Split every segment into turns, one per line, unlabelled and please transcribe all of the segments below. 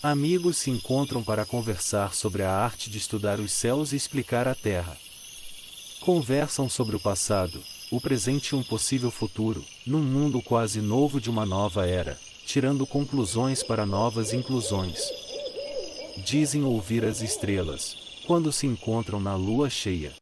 Amigos se encontram para conversar sobre a arte de estudar os céus e explicar a Terra. Conversam sobre o passado, o presente e um possível futuro, num mundo quase novo de uma nova era, tirando conclusões para novas inclusões. Dizem ouvir as estrelas, quando se encontram na lua cheia.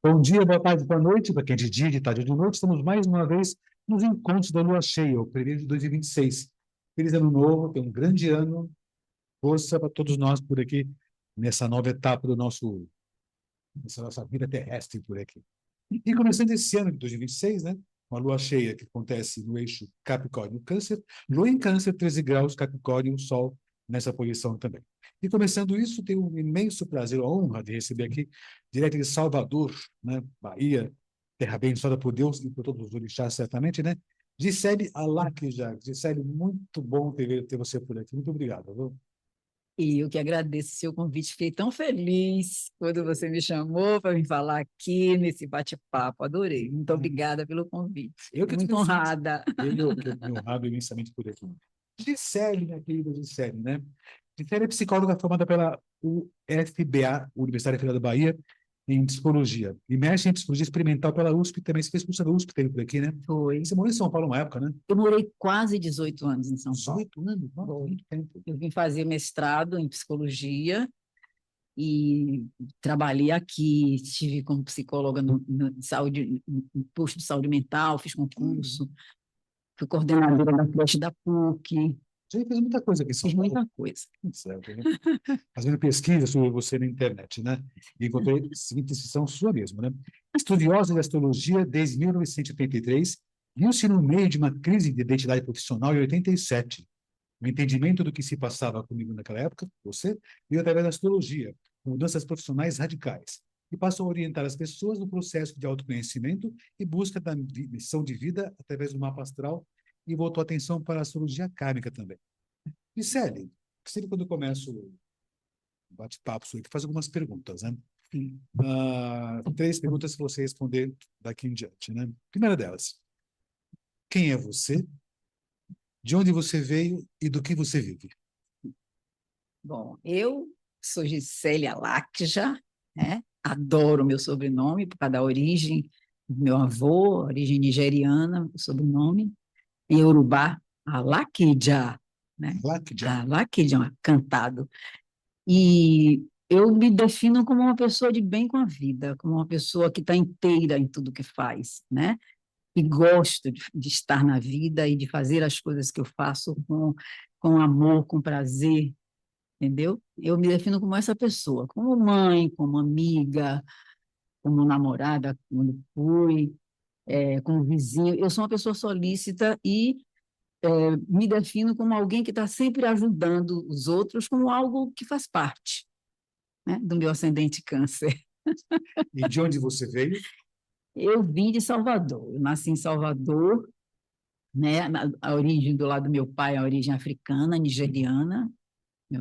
Bom dia, boa tarde, boa noite, para quem é de dia, de tarde ou de noite. Estamos mais uma vez nos encontros da Lua Cheia, o primeiro de 2026. Feliz ano novo, tem um grande ano. Força para todos nós por aqui, nessa nova etapa dessa nossa vida terrestre por aqui. E começando esse ano de 2026, né? Uma Lua Cheia que acontece no eixo Capricórnio-Câncer, Lua em Câncer, 13 graus, Capricórnio, Sol nessa posição também. E começando isso, tenho um imenso prazer, a honra de receber aqui, direto de Salvador, né, Bahia, terra abençoada por Deus e por todos os orixás, certamente, né? Gisele Alaquija. Gisele, muito bom ter você por aqui. Muito obrigado, viu?
E eu que agradeço o seu convite. Fiquei tão feliz quando você me chamou para me falar aqui nesse bate-papo. Adorei. Muito obrigada pelo convite.
Eu que
Muito honrada.
Eu que me honrado imensamente por aqui. Gisele, minha querida Gisele, né? Gisele é psicóloga formada pela UFBA, Universidade Federal da Bahia, em psicologia. E mexe em psicologia experimental pela USP também. Você fez curso da USP, teve por aqui, né?
Foi.
Você morou em São Paulo uma época, né?
Eu morei quase 18 anos em São Paulo.
18 anos? Nossa, muito tempo.
Eu vim fazer mestrado em psicologia e trabalhei aqui, estive como psicóloga no posto de saúde mental, fiz concurso, fui coordenadora da creche da PUC,
Você fez muita coisa aqui em São
fiz
Paulo.
muita coisa.
Certo, né? Fazendo pesquisa sobre você na internet, né? E encontrei a seguinte descrição sua mesmo, né? Estudiosa de astrologia desde 1983, viu-se no meio de uma crise de identidade profissional em 87. O entendimento do que se passava comigo naquela época, você, veio através da astrologia, com mudanças profissionais radicais, e passou a orientar as pessoas no processo de autoconhecimento e busca da missão de vida através do mapa astral, e voltou a atenção para a astrologia kármica também. E, Célia, sempre quando eu começo o bate-papo, sou eu que faço algumas perguntas, né? Três perguntas para você responder daqui em diante, né? Primeira delas, quem é você? De onde você veio e do que você vive?
Bom, eu sou Gisele Alaquija, né? Adoro meu sobrenome por causa da origem do meu avô, origem nigeriana, o sobrenome, em Yorubá, Alaquija, né?
Lakja.
Alaquija, cantado. E eu me defino como uma pessoa de bem com a vida, como uma pessoa que está inteira em tudo que faz, né? E gosto de estar na vida e de fazer as coisas que eu faço com amor, com prazer, entendeu? Eu me defino como essa pessoa, como mãe, como amiga, como namorada, quando fui, como vizinho. Eu sou uma pessoa solícita e me defino como alguém que está sempre ajudando os outros, como algo que faz parte, né, do meu ascendente câncer.
E de onde você veio?
Eu vim de Salvador, eu nasci em Salvador, né, a origem do lado do meu pai é a origem africana, nigeriana,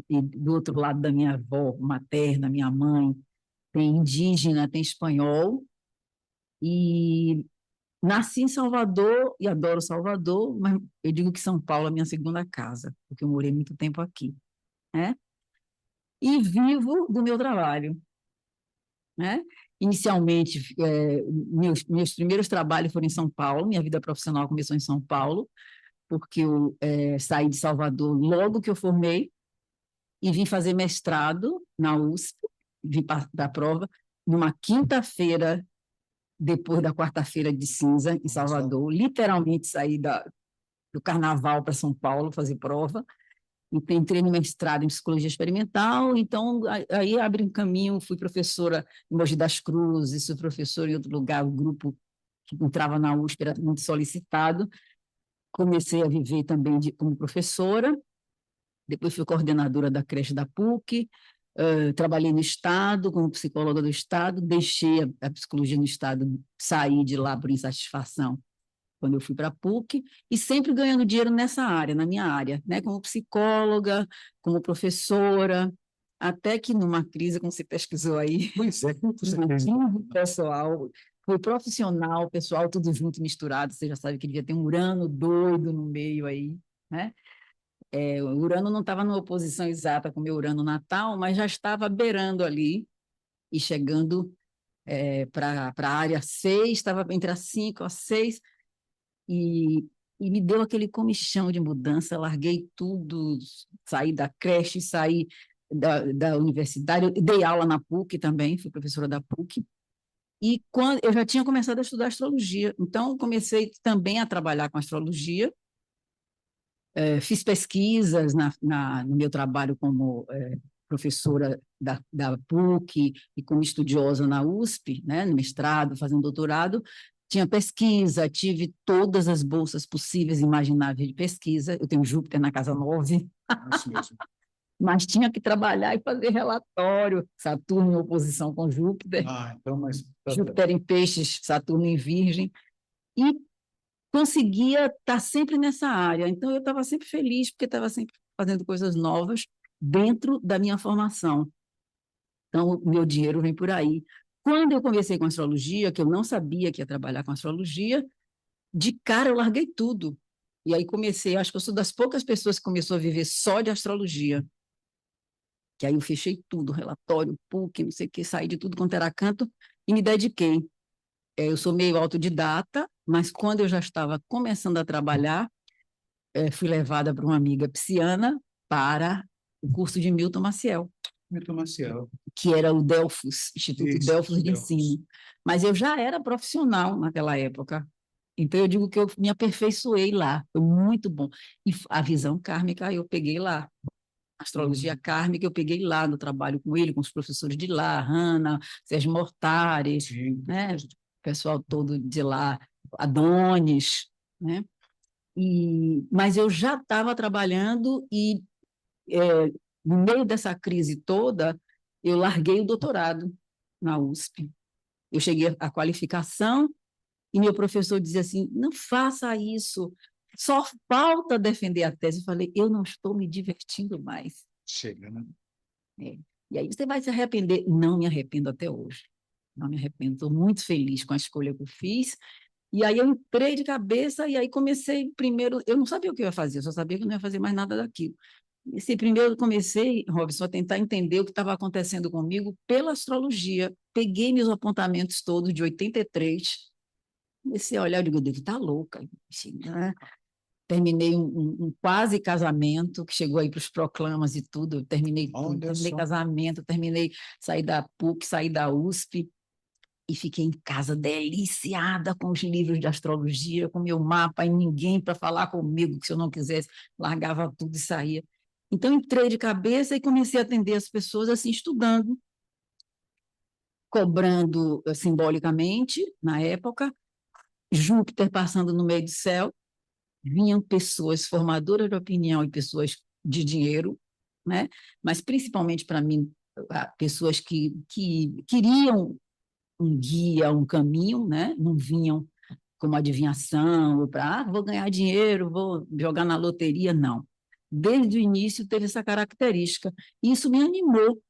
e do outro lado da minha avó materna, minha mãe, tem indígena, tem espanhol, e nasci em Salvador e adoro Salvador, mas eu digo que São Paulo é a minha segunda casa, porque eu morei muito tempo aqui, né? E vivo do meu trabalho, né? Inicialmente, meus primeiros trabalhos foram em São Paulo, minha vida profissional começou em São Paulo, porque eu saí de Salvador logo que eu formei e vim fazer mestrado na USP, vim para a prova, numa quinta-feira, depois da quarta-feira de cinza, em Salvador, literalmente saí do Carnaval para São Paulo fazer prova, entrei no mestrado em psicologia experimental, então aí abre um caminho, fui professora em Mogi das Cruzes, fui professora em outro lugar, o grupo que entrava na USP era muito solicitado, comecei a viver também como professora, depois fui coordenadora da creche da PUC, trabalhei no Estado, como psicóloga do Estado, deixei a psicologia no Estado, saí de lá por insatisfação quando eu fui para a PUC, e sempre ganhando dinheiro nessa área, na minha área, né? Como psicóloga, como professora, até que numa crise, como você pesquisou aí,
Pois é, como você
uma
fez?
crise pessoal, foi profissional, pessoal, tudo junto, misturado, você já sabe que devia ter um Urano doido no meio aí, né? O Urano não estava numa oposição exata com o meu Urano natal, mas já estava beirando ali e chegando para a área 6, estava entre a 5 e a 6, e me deu aquele comichão de mudança, larguei tudo, saí da creche, saí da universidade, eu dei aula na PUC também, fui professora da PUC, e quando eu já tinha começado a estudar astrologia, então comecei também a trabalhar com astrologia, fiz pesquisas no meu trabalho como professora da PUC e como estudiosa na USP, né, no mestrado, fazendo doutorado, tinha pesquisa, tive todas as bolsas possíveis e imagináveis de pesquisa, eu tenho Júpiter na casa 9,
Isso mesmo.
mas tinha que trabalhar e fazer relatório, Saturno em oposição com Júpiter,
Então, mas...
Júpiter em peixes, Saturno em virgem, e conseguia estar sempre nessa área. Então, eu estava sempre feliz, porque estava sempre fazendo coisas novas dentro da minha formação. Então, o meu dinheiro vem por aí. Quando eu comecei com astrologia, que eu não sabia que ia trabalhar com astrologia, de cara eu larguei tudo. E aí comecei, acho que eu sou das poucas pessoas que começou a viver só de astrologia. Que aí eu fechei tudo, relatório, PUC, não sei o que, saí de tudo quanto era canto e me dediquei. Eu sou meio autodidata, mas quando eu já estava começando a trabalhar, fui levada por uma amiga pisciana para o curso de Milton Maciel,
Milton Maciel.
que era o Delfos, Instituto
Isso,
Delfos de
Delfos.
Ensino. Mas eu já era profissional naquela época. Então, eu digo que eu me aperfeiçoei lá, foi muito bom. E a visão kármica eu peguei lá. A astrologia kármica eu peguei lá no trabalho com ele, com os professores de lá, Hanna, Sérgio Mortari,
Sim.
né? O pessoal todo de lá, Adonis, né? Mas eu já estava trabalhando e, no meio dessa crise toda, eu larguei o doutorado na USP. Eu cheguei à qualificação e meu professor dizia assim, não faça isso, só falta defender a tese. Eu falei, eu não estou me divertindo mais.
Chega, né?
E aí você vai se arrepender. Não me arrependo até hoje. Não me arrependo. Estou muito feliz com a escolha que eu fiz. E aí eu entrei de cabeça e aí comecei primeiro, eu não sabia o que eu ia fazer, eu só sabia que eu não ia fazer mais nada daquilo. Primeiro eu comecei, Robson, a tentar entender o que estava acontecendo comigo pela astrologia. Peguei meus apontamentos todos de 83, comecei a olhar, eu digo, eu devo estar louca. Né? Terminei um quase casamento, que chegou aí para os proclamas e tudo, eu terminei tudo, terminei casamento, saí da PUC, saí da USP, e fiquei em casa deliciada com os livros de astrologia, com meu mapa, e ninguém para falar comigo, que se eu não quisesse, largava tudo e saía. Então, entrei de cabeça e comecei a atender as pessoas assim, estudando, cobrando simbolicamente, na época, Júpiter passando no meio do céu, vinham pessoas formadoras de opinião e pessoas de dinheiro, né? Mas principalmente para mim, pessoas que queriam um guia, um caminho, né? Não vinham como adivinhação, ou para, vou ganhar dinheiro, vou jogar na loteria, não. Desde o início teve essa característica. E isso me animou.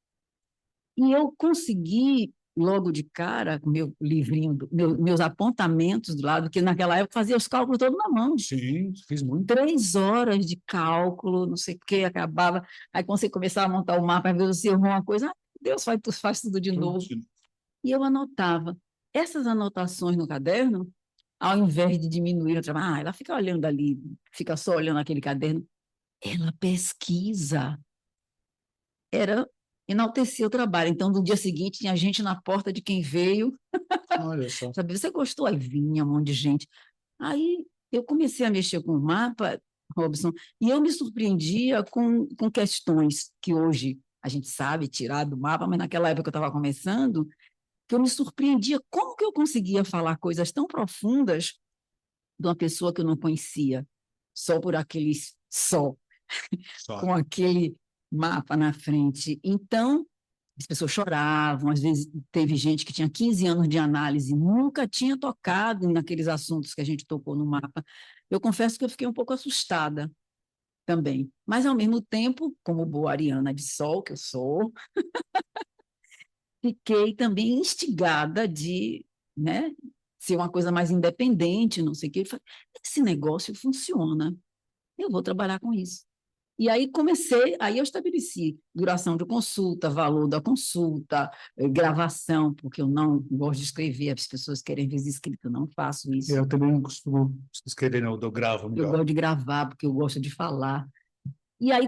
E eu consegui, logo de cara, com meu livrinho, meus apontamentos do lado, que naquela época fazia os cálculos todos na mão.
Sim, fiz muito.
3 horas de cálculo, não sei o que, acabava. Aí quando você começava a montar o mapa, às vezes você errou uma coisa, Deus faz tudo de novo. E eu anotava. Essas anotações no caderno, ao invés de diminuir o trabalho, ela fica olhando ali, fica só olhando aquele caderno, ela pesquisa. Era enaltecer o trabalho. Então, no dia seguinte, tinha gente na porta de quem veio.
Olha só.
Sabe, você gostou? Aí vinha um monte de gente. Aí eu comecei a mexer com o mapa, Robson, e eu me surpreendia com questões que hoje a gente sabe tirar do mapa, mas naquela época eu estava começando, que eu me surpreendia como que eu conseguia falar coisas tão profundas de uma pessoa que eu não conhecia, só por só, com aquele mapa na frente. Então, as pessoas choravam, às vezes teve gente que tinha 15 anos de análise, nunca tinha tocado naqueles assuntos que a gente tocou no mapa. Eu confesso que eu fiquei um pouco assustada também, mas ao mesmo tempo, como boa ariana de sol que eu sou, fiquei também instigada de, né, ser uma coisa mais independente, não sei o quê. Eu falei, esse negócio funciona, eu vou trabalhar com isso. E aí aí eu estabeleci duração de consulta, valor da consulta, gravação, porque eu não gosto de escrever, as pessoas querem ver escrito, eu não faço isso.
Eu também não costumo escrever, não, eu gravo
Eu
melhor.
gosto de gravar, porque eu gosto de falar. E aí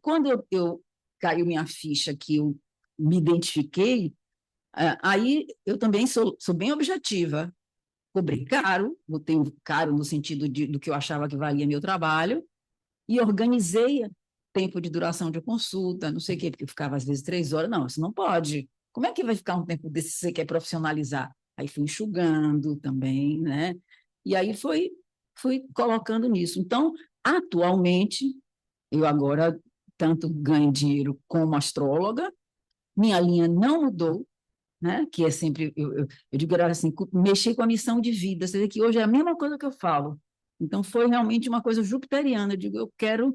quando eu caiu minha ficha que eu me identifiquei, aí eu também sou bem objetiva. Cobrei caro, botei caro no sentido do que eu achava que valia meu trabalho, e organizei tempo de duração de consulta, não sei o quê, porque eu ficava às vezes 3 horas. Não, isso não pode. Como é que vai ficar um tempo desse se você quer profissionalizar? Aí fui enxugando também, né? E aí fui colocando nisso. Então, atualmente, eu agora tanto ganho dinheiro como astróloga, minha linha não mudou, né? Que é sempre, eu digo assim, mexer com a missão de vida. Você vê que hoje é a mesma coisa que eu falo. Então, foi realmente uma coisa jupiteriana. Eu digo, eu quero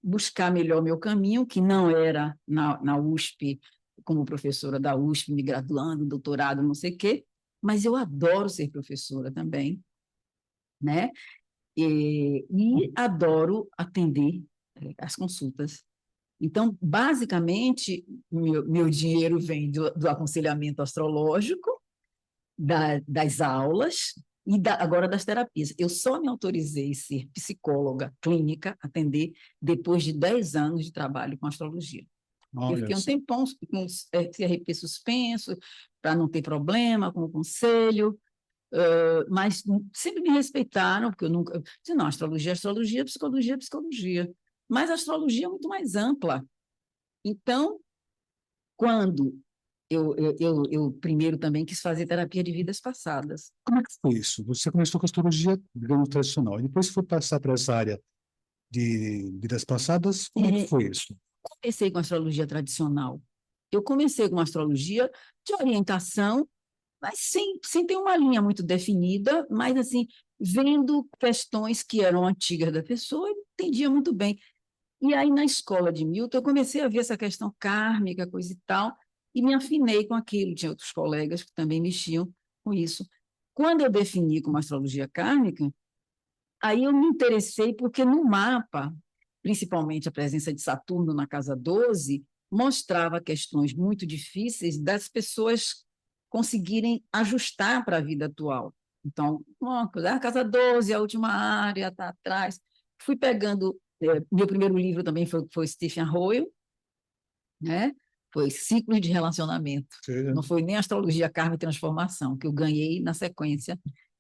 buscar melhor meu caminho, que não era na USP, como professora da USP, me graduando, doutorado, não sei o quê, mas eu adoro ser professora também, né? E adoro atender as consultas. Então, basicamente, meu dinheiro vem do aconselhamento astrológico, das aulas e agora das terapias. Eu só me autorizei a ser psicóloga clínica, atender, depois de 10 anos de trabalho com astrologia. Eu
Olha
fiquei um
só.
tempão com CRP suspenso, para não ter problema com o conselho, mas sempre me respeitaram, porque eu nunca. Eu disse, não, astrologia, astrologia, psicologia, psicologia. Mas a astrologia é muito mais ampla. Então, quando eu primeiro também quis fazer terapia de vidas passadas.
Como é que foi isso? Você começou com a astrologia, digamos, tradicional, e depois foi passar para essa área de vidas passadas, como é que
É,
foi isso?
comecei com astrologia tradicional. Eu comecei com astrologia de orientação, mas sem ter uma linha muito definida, mas assim, vendo questões que eram antigas da pessoa, eu entendia muito bem. E aí, na escola de Milton, eu comecei a ver essa questão kármica, coisa e tal, e me afinei com aquilo. Tinha outros colegas que também mexiam com isso. Quando eu defini como astrologia kármica, aí eu me interessei porque no mapa, principalmente a presença de Saturno na casa 12, mostrava questões muito difíceis das pessoas conseguirem ajustar para a vida atual. Então, uma coisa, a casa 12, a última área, está atrás. Fui pegando, meu primeiro livro também foi Stephen Hoyle, né? Foi Ciclos de Relacionamento. Não foi nem Astrologia, Karma e Transformação, que eu ganhei na sequência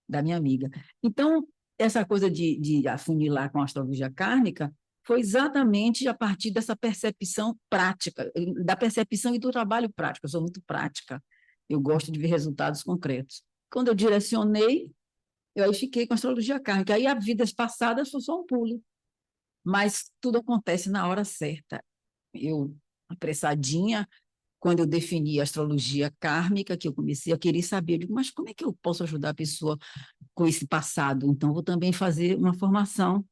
da minha amiga. Então, essa coisa de afunilar com a astrologia kármica foi exatamente a partir dessa percepção prática, da percepção e do trabalho prático. Eu sou muito prática, eu gosto de ver resultados concretos. Quando eu direcionei, eu aí fiquei com a astrologia kármica. Aí, as vidas passadas foi só um pulo, mas tudo acontece na hora certa. Eu, apressadinha, quando eu defini a astrologia kármica, que eu comecei a querer saber, eu digo, mas como é que eu posso ajudar a pessoa com esse passado? Então, vou também fazer uma formação.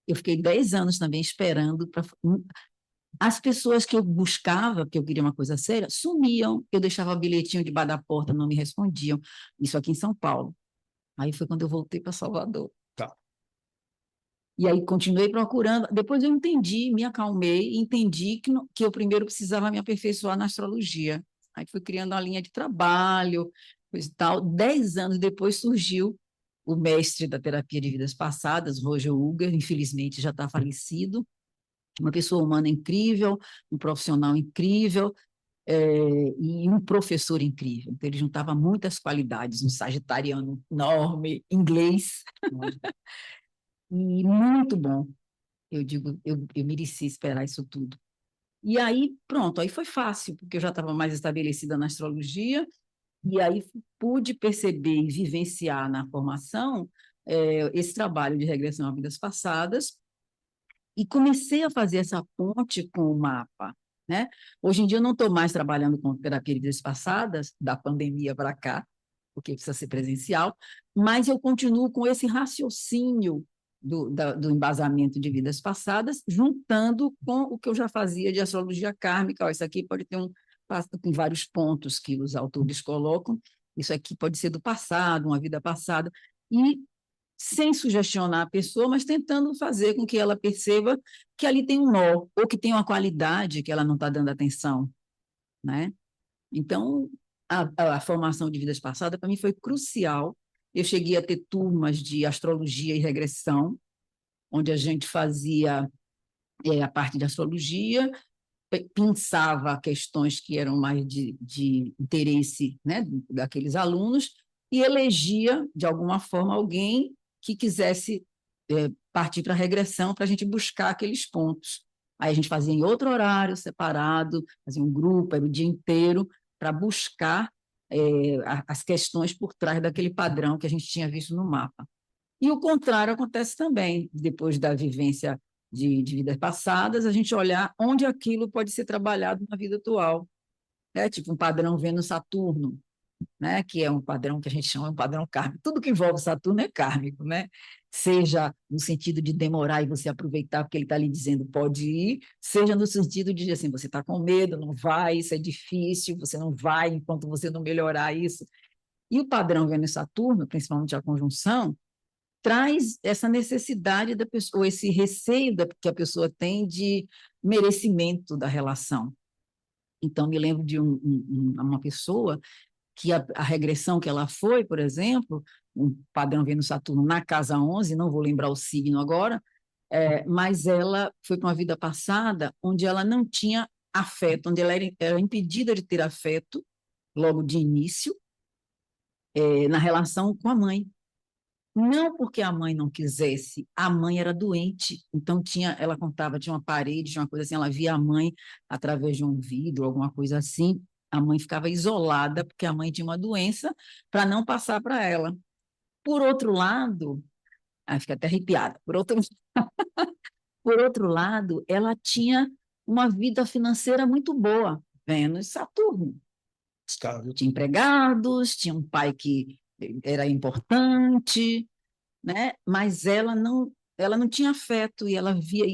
Eu fiquei 10 anos também esperando para. As pessoas que eu buscava, que eu queria uma coisa séria, sumiam. Eu deixava bilhetinho debaixo da porta, não me respondiam. Isso aqui em São Paulo. Aí foi quando eu voltei para Salvador.
Tá.
E aí continuei procurando. Depois eu entendi, me acalmei, entendi que eu primeiro precisava me aperfeiçoar na astrologia. Aí fui criando uma linha de trabalho, coisa e tal. 10 anos depois surgiu o mestre da terapia de vidas passadas, Roger Uger, infelizmente já está falecido, uma pessoa humana incrível, um profissional incrível, e um professor incrível. Então, ele juntava muitas qualidades, um sagitariano enorme, inglês, e muito bom. Eu digo, eu mereci esperar isso tudo. E aí, pronto, aí foi fácil, porque eu já estava mais estabelecida na astrologia, e aí pude perceber e vivenciar na formação esse trabalho de regressão a vidas passadas, e comecei a fazer essa ponte com o mapa, né? Hoje em dia eu não estou mais trabalhando com terapia de vidas passadas, da pandemia para cá, porque precisa ser presencial, mas eu continuo com esse raciocínio do embasamento de vidas passadas, juntando com o que eu já fazia de astrologia kármica. Ó, isso aqui pode ter tem vários pontos que os autores colocam, isso aqui pode ser do passado, uma vida passada, e sem sugestionar a pessoa, mas tentando fazer com que ela perceba que ali tem um nó, ou que tem uma qualidade que ela não está dando atenção, né? Então, a formação de vidas passadas, para mim, foi crucial. Eu cheguei a ter turmas de astrologia e regressão, onde a gente fazia a parte de astrologia, pensava questões que eram mais de interesse, né, daqueles alunos, e elegia, de alguma forma, alguém que quisesse partir para a regressão, para a gente buscar aqueles pontos. Aí a gente fazia em outro horário, separado, fazia um grupo, era o dia inteiro, para buscar as questões por trás daquele padrão que a gente tinha visto no mapa. E o contrário acontece também, depois da vivência de vidas passadas, a gente olhar onde aquilo pode ser trabalhado na vida atual. Tipo um padrão Vênus-Saturno, né? Que é um padrão que a gente chama de um padrão kármico. Tudo que envolve Saturno é kármico, né? Seja no sentido de demorar e você aproveitar porque ele está lhe dizendo pode ir, seja no sentido de assim, você está com medo, não vai, isso é difícil, você não vai enquanto você não melhorar isso. E o padrão Vênus-Saturno, principalmente a conjunção, traz essa necessidade da pessoa, ou esse receio que a pessoa tem de merecimento da relação. Então, me lembro de uma pessoa que a regressão que ela foi, por exemplo, um padrão Vênus-Saturno na casa 11, não vou lembrar o signo agora, mas ela foi para uma vida passada onde ela não tinha afeto, onde ela era impedida de ter afeto, logo de início, na relação com a mãe. Não porque a mãe não quisesse, a mãe era doente, então ela contava, tinha uma parede, tinha uma coisa assim, ela via a mãe através de um vidro, alguma coisa assim, a mãe ficava isolada porque a mãe tinha uma doença para não passar para ela. Por outro lado, fica até arrepiada, por outro lado, ela tinha uma vida financeira muito boa, Vênus e Saturno.
Estável.
Tinha empregados, tinha um pai que era importante, né? Mas ela não tinha afeto e ela via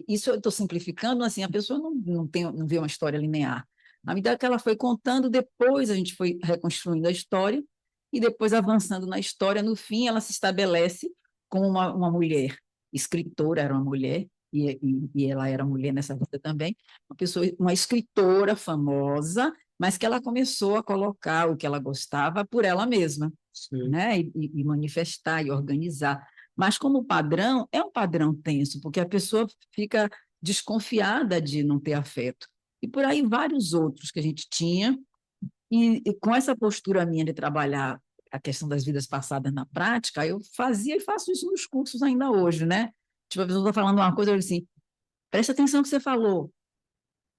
isso. Eu estou simplificando, assim, a pessoa não vê uma história linear. Na medida que ela foi contando, depois a gente foi reconstruindo a história e depois avançando na história, no fim ela se estabelece como uma mulher escritora, era uma mulher e ela era mulher nessa vida também, uma escritora famosa, mas que ela começou a colocar o que ela gostava por ela mesma, né? E manifestar e organizar. Mas como padrão, é um padrão tenso, porque a pessoa fica desconfiada de não ter afeto. E por aí vários outros que a gente tinha, e com essa postura minha de trabalhar a questão das vidas passadas na prática, eu fazia e faço isso nos cursos ainda hoje, né? Tipo, a pessoa está falando uma coisa, eu digo assim, presta atenção no que você falou.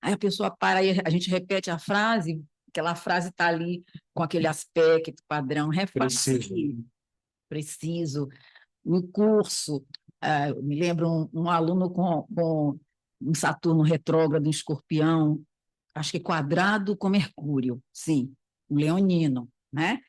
Aí a pessoa para, e a gente repete a frase, aquela frase está ali com aquele aspecto padrão, preciso. No curso, me lembro um aluno com um Saturno retrógrado em Escorpião, acho que quadrado com Mercúrio, sim, um leonino, né?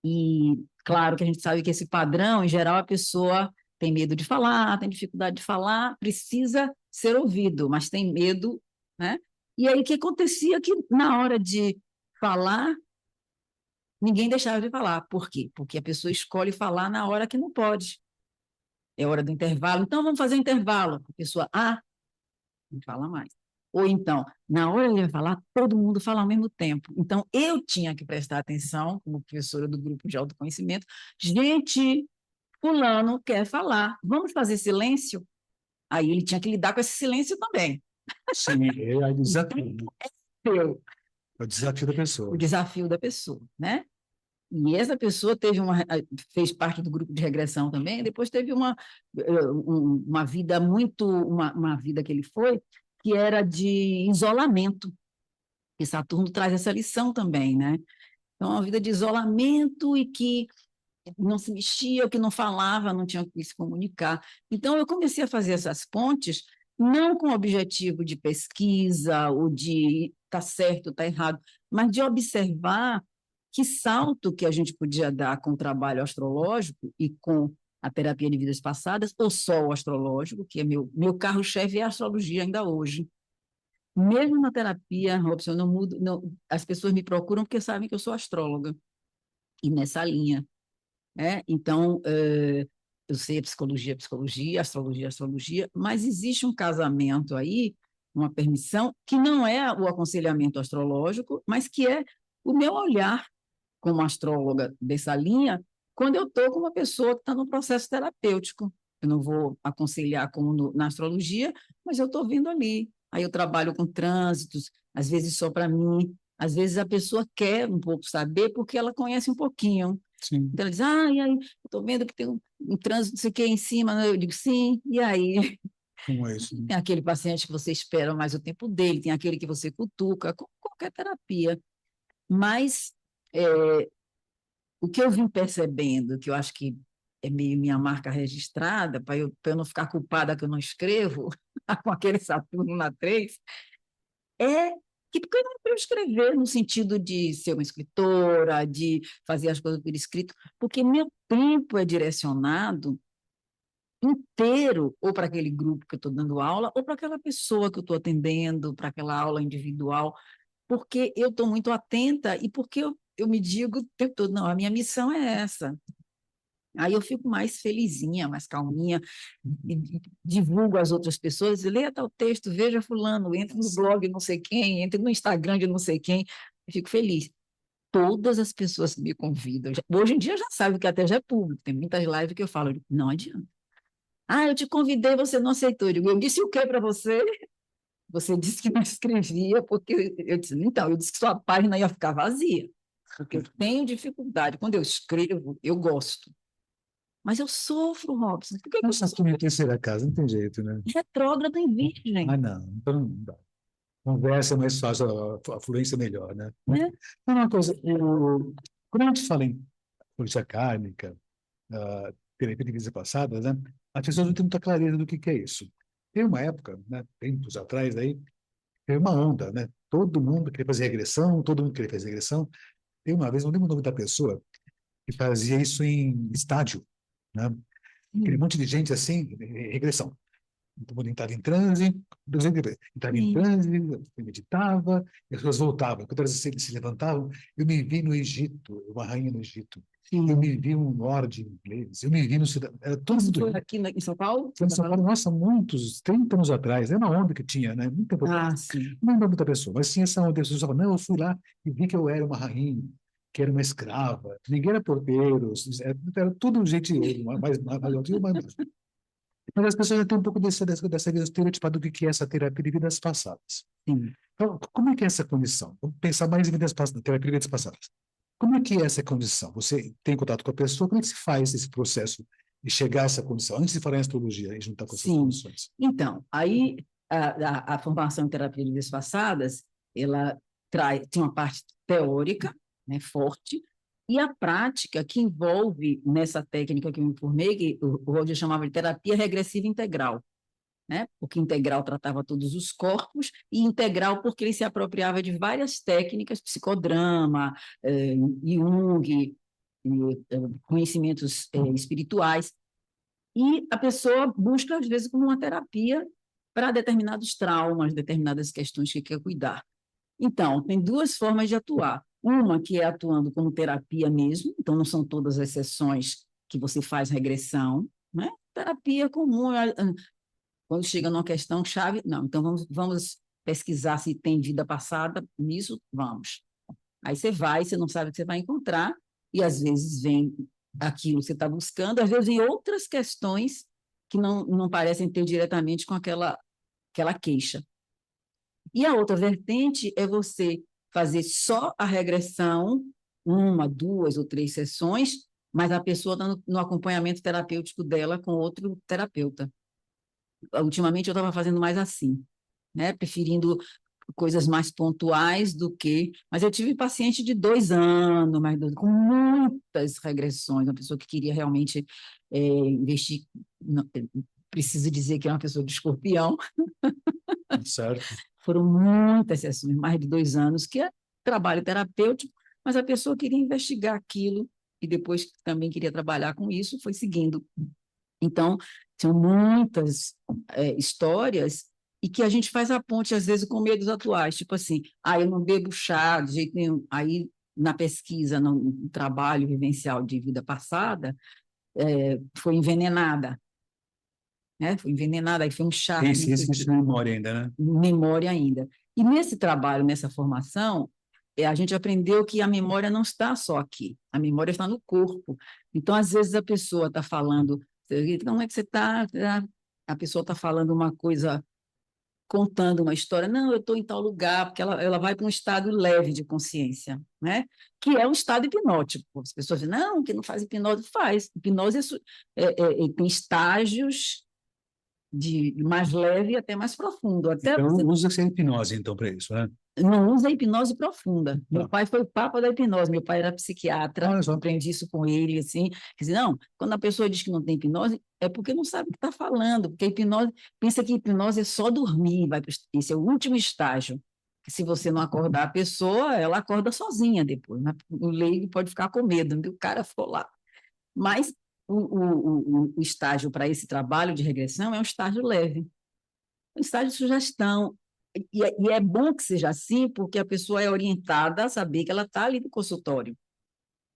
E claro que a gente sabe que esse padrão, em geral, a pessoa tem medo de falar, tem dificuldade de falar, precisa ser ouvido, mas tem medo, né? E aí o que acontecia que na hora de falar, ninguém deixava de falar. Por quê? Porque a pessoa escolhe falar na hora que não pode. É hora do intervalo, então vamos fazer intervalo. A pessoa, não fala mais. Ou então, na hora de falar, todo mundo fala ao mesmo tempo. Então, eu tinha que prestar atenção, como professora do grupo de autoconhecimento. Gente, fulano quer falar, vamos fazer silêncio? Aí ele tinha que lidar com esse silêncio também.
Sim, é o desafio.
Seu,
É o desafio da
o
pessoa.
desafio da pessoa, né? E essa pessoa fez parte do grupo de regressão também, depois teve uma vida uma vida que ele foi, que era de isolamento, e Saturno traz essa lição também, né? Então, uma vida de isolamento e que não se mexia, que não falava, não tinha que se comunicar. Então, eu comecei a fazer essas pontes não com objetivo de pesquisa ou de tá certo, tá errado, mas de observar que salto que a gente podia dar com o trabalho astrológico e com a terapia de vidas passadas, ou só o astrológico, que é meu carro-chefe é a astrologia ainda hoje. Mesmo na terapia, Robson, eu não mudo, não, as pessoas me procuram porque sabem que eu sou astróloga, e nessa linha, né? Então, eu sei psicologia, psicologia, astrologia, astrologia, mas existe um casamento aí, uma permissão, que não é o aconselhamento astrológico, mas que é o meu olhar como astróloga dessa linha, quando eu estou com uma pessoa que está no processo terapêutico. Eu não vou aconselhar como na astrologia, mas eu estou vindo ali. Aí eu trabalho com trânsitos, às vezes só para mim, às vezes a pessoa quer um pouco saber porque ela conhece um pouquinho.
Sim,
Então ela diz, e aí, eu estou vendo que tem um trânsito, não sei o que, em cima, né? Eu digo, sim, e aí?
como é isso?
Tem aquele paciente que você espera mais o tempo dele, tem aquele que você cutuca, como qualquer terapia. Mas o que eu vim percebendo, que eu acho que é meio minha marca registrada, para eu não ficar culpada que eu não escrevo, com aquele Saturno na 3, é que porque eu não quero escrever no sentido de ser uma escritora, de fazer as coisas por escrito, porque meu tempo é direcionado inteiro ou para aquele grupo que eu estou dando aula, ou para aquela pessoa que eu estou atendendo, para aquela aula individual, porque eu estou muito atenta e porque eu me digo o tempo todo, não, a minha missão é essa. Aí eu fico mais felizinha, mais calminha, e divulgo às outras pessoas, leia tal texto, veja fulano, entre no blog não sei quem, entre no Instagram de não sei quem, eu fico feliz. Todas as pessoas que me convidam, hoje em dia já sabe que até já é público, tem muitas lives que eu falo, não adianta. Eu te convidei, você não aceitou. Eu disse o que para você? Você disse que não escrevia, porque eu disse, então, eu disse que sua página ia ficar vazia, porque eu tenho dificuldade. Quando eu escrevo, eu gosto. Mas eu sofro, Robson. Por que que eu
Nossa,
sofro?
minha terceira casa, não tem jeito, né?
Retrógrado em Virgem,
Não, então não dá. Conversa é mais fácil, a fluência é melhor, né?
né?
Então, uma coisa, quando a gente fala em política kármica, terapia de vidas passadas, né? As pessoas não têm muita clareza do que é isso. Tem uma época, né, tempos atrás, aí, teve uma onda, né? Todo mundo queria fazer regressão, todo mundo queria fazer regressão. Tem uma vez, não lembro o nome da pessoa, que fazia isso em estádio, né? Aquele monte de gente assim, regressão. Todo mundo entrava em transe, entrava em
Sim.
transe, meditava, e as pessoas voltavam. Quando elas se levantavam, eu me vi no Egito, uma rainha no Egito. Eu
Sim.
me vi um lorde inglês, eu me vi no cidadão. Era todo
Isso
mundo.
foi aqui em São Paulo?
Foi
Você
em
tá
São Paulo,
falando?
nossa, muitos, 30 anos atrás, era uma onda que tinha, né? Muito tempo atrás.
Sim.
Não lembro muita pessoa, mas tinha essa onda. As pessoas falavam, não, eu fui lá e vi que eu era uma rainha, que era uma escrava. Ninguém era porteiro, era tudo gente mais alto, mas as pessoas já têm um pouco dessa visão estereotipada do que é essa terapia de vidas passadas.
Sim.
Então, como é que é essa condição? Vamos pensar mais em vidas passadas, terapia de vidas passadas. Como é que é essa condição? Você tem contato com a pessoa, como é que se faz esse processo de chegar a essa condição? Antes de falar em astrologia e juntar com essas
Sim.
condições.
Então, aí a formação em terapia de vidas passadas, ela tem uma parte teórica, né, forte, e a prática que envolve nessa técnica que eu me formei, que o Roger chamava de terapia regressiva integral, né? Porque integral tratava todos os corpos, e integral porque ele se apropriava de várias técnicas, psicodrama, Jung, conhecimentos espirituais, e a pessoa busca, às vezes, como uma terapia para determinados traumas, determinadas questões que quer cuidar. Então, tem duas formas de atuar. Uma que é atuando como terapia mesmo, então não são todas as sessões que você faz regressão, né? Terapia comum, quando chega numa questão chave, não, então vamos pesquisar se tem vida passada nisso, vamos. Aí você vai, você não sabe o que você vai encontrar, e às vezes vem aquilo que você está buscando, às vezes vem outras questões que não parecem ter diretamente com aquela queixa. E a outra vertente é você fazer só a regressão, uma, duas ou três sessões, mas a pessoa está no acompanhamento terapêutico dela com outro terapeuta. Ultimamente eu estava fazendo mais assim, né? Preferindo coisas mais pontuais do que. Mas eu tive paciente de 2 anos, com muitas regressões, uma pessoa que queria realmente investir preciso dizer que é uma pessoa de Escorpião.
Certo.
Foram muitas sessões, mais de 2 anos, que é trabalho terapêutico, mas a pessoa queria investigar aquilo e depois também queria trabalhar com isso, foi seguindo. Então, são muitas histórias e que a gente faz a ponte, às vezes, com medos atuais, tipo assim, eu não bebo chá de jeito nenhum. Aí, na pesquisa, no trabalho vivencial de vida passada, foi envenenada, né? Foi envenenada, aí foi um chá, não
Esse
sei o
que
quê,
não memória ainda, né?
memória ainda. E nesse trabalho, nessa formação, a gente aprendeu que a memória não está só aqui, a memória está no corpo. Então, às vezes, a pessoa está falando, como é que você está? A pessoa está falando uma coisa, contando uma história, não, eu estou em tal lugar, porque ela vai para um estado leve de consciência, né? Que é um estado hipnótico. As pessoas dizem, não, que não faz hipnose, faz. Hipnose tem estágios de mais leve até mais profundo. Até
Então,
você
usa essa hipnose, então, para isso, né?
não usa a hipnose profunda. Meu
Tá.
pai foi o papa da hipnose, meu pai era psiquiatra,
Olha só.
aprendi isso com ele, assim, quer dizer, não, quando a pessoa diz que não tem hipnose, é porque não sabe o que está falando, porque a hipnose, pensa que hipnose é só dormir, esse é o último estágio, que se você não acordar a pessoa, ela acorda sozinha depois, né? O leigo pode ficar com medo, o cara ficou lá. Mas o estágio para esse trabalho de regressão é um estágio leve, um estágio de sugestão. E é bom que seja assim, porque a pessoa é orientada a saber que ela está ali no consultório.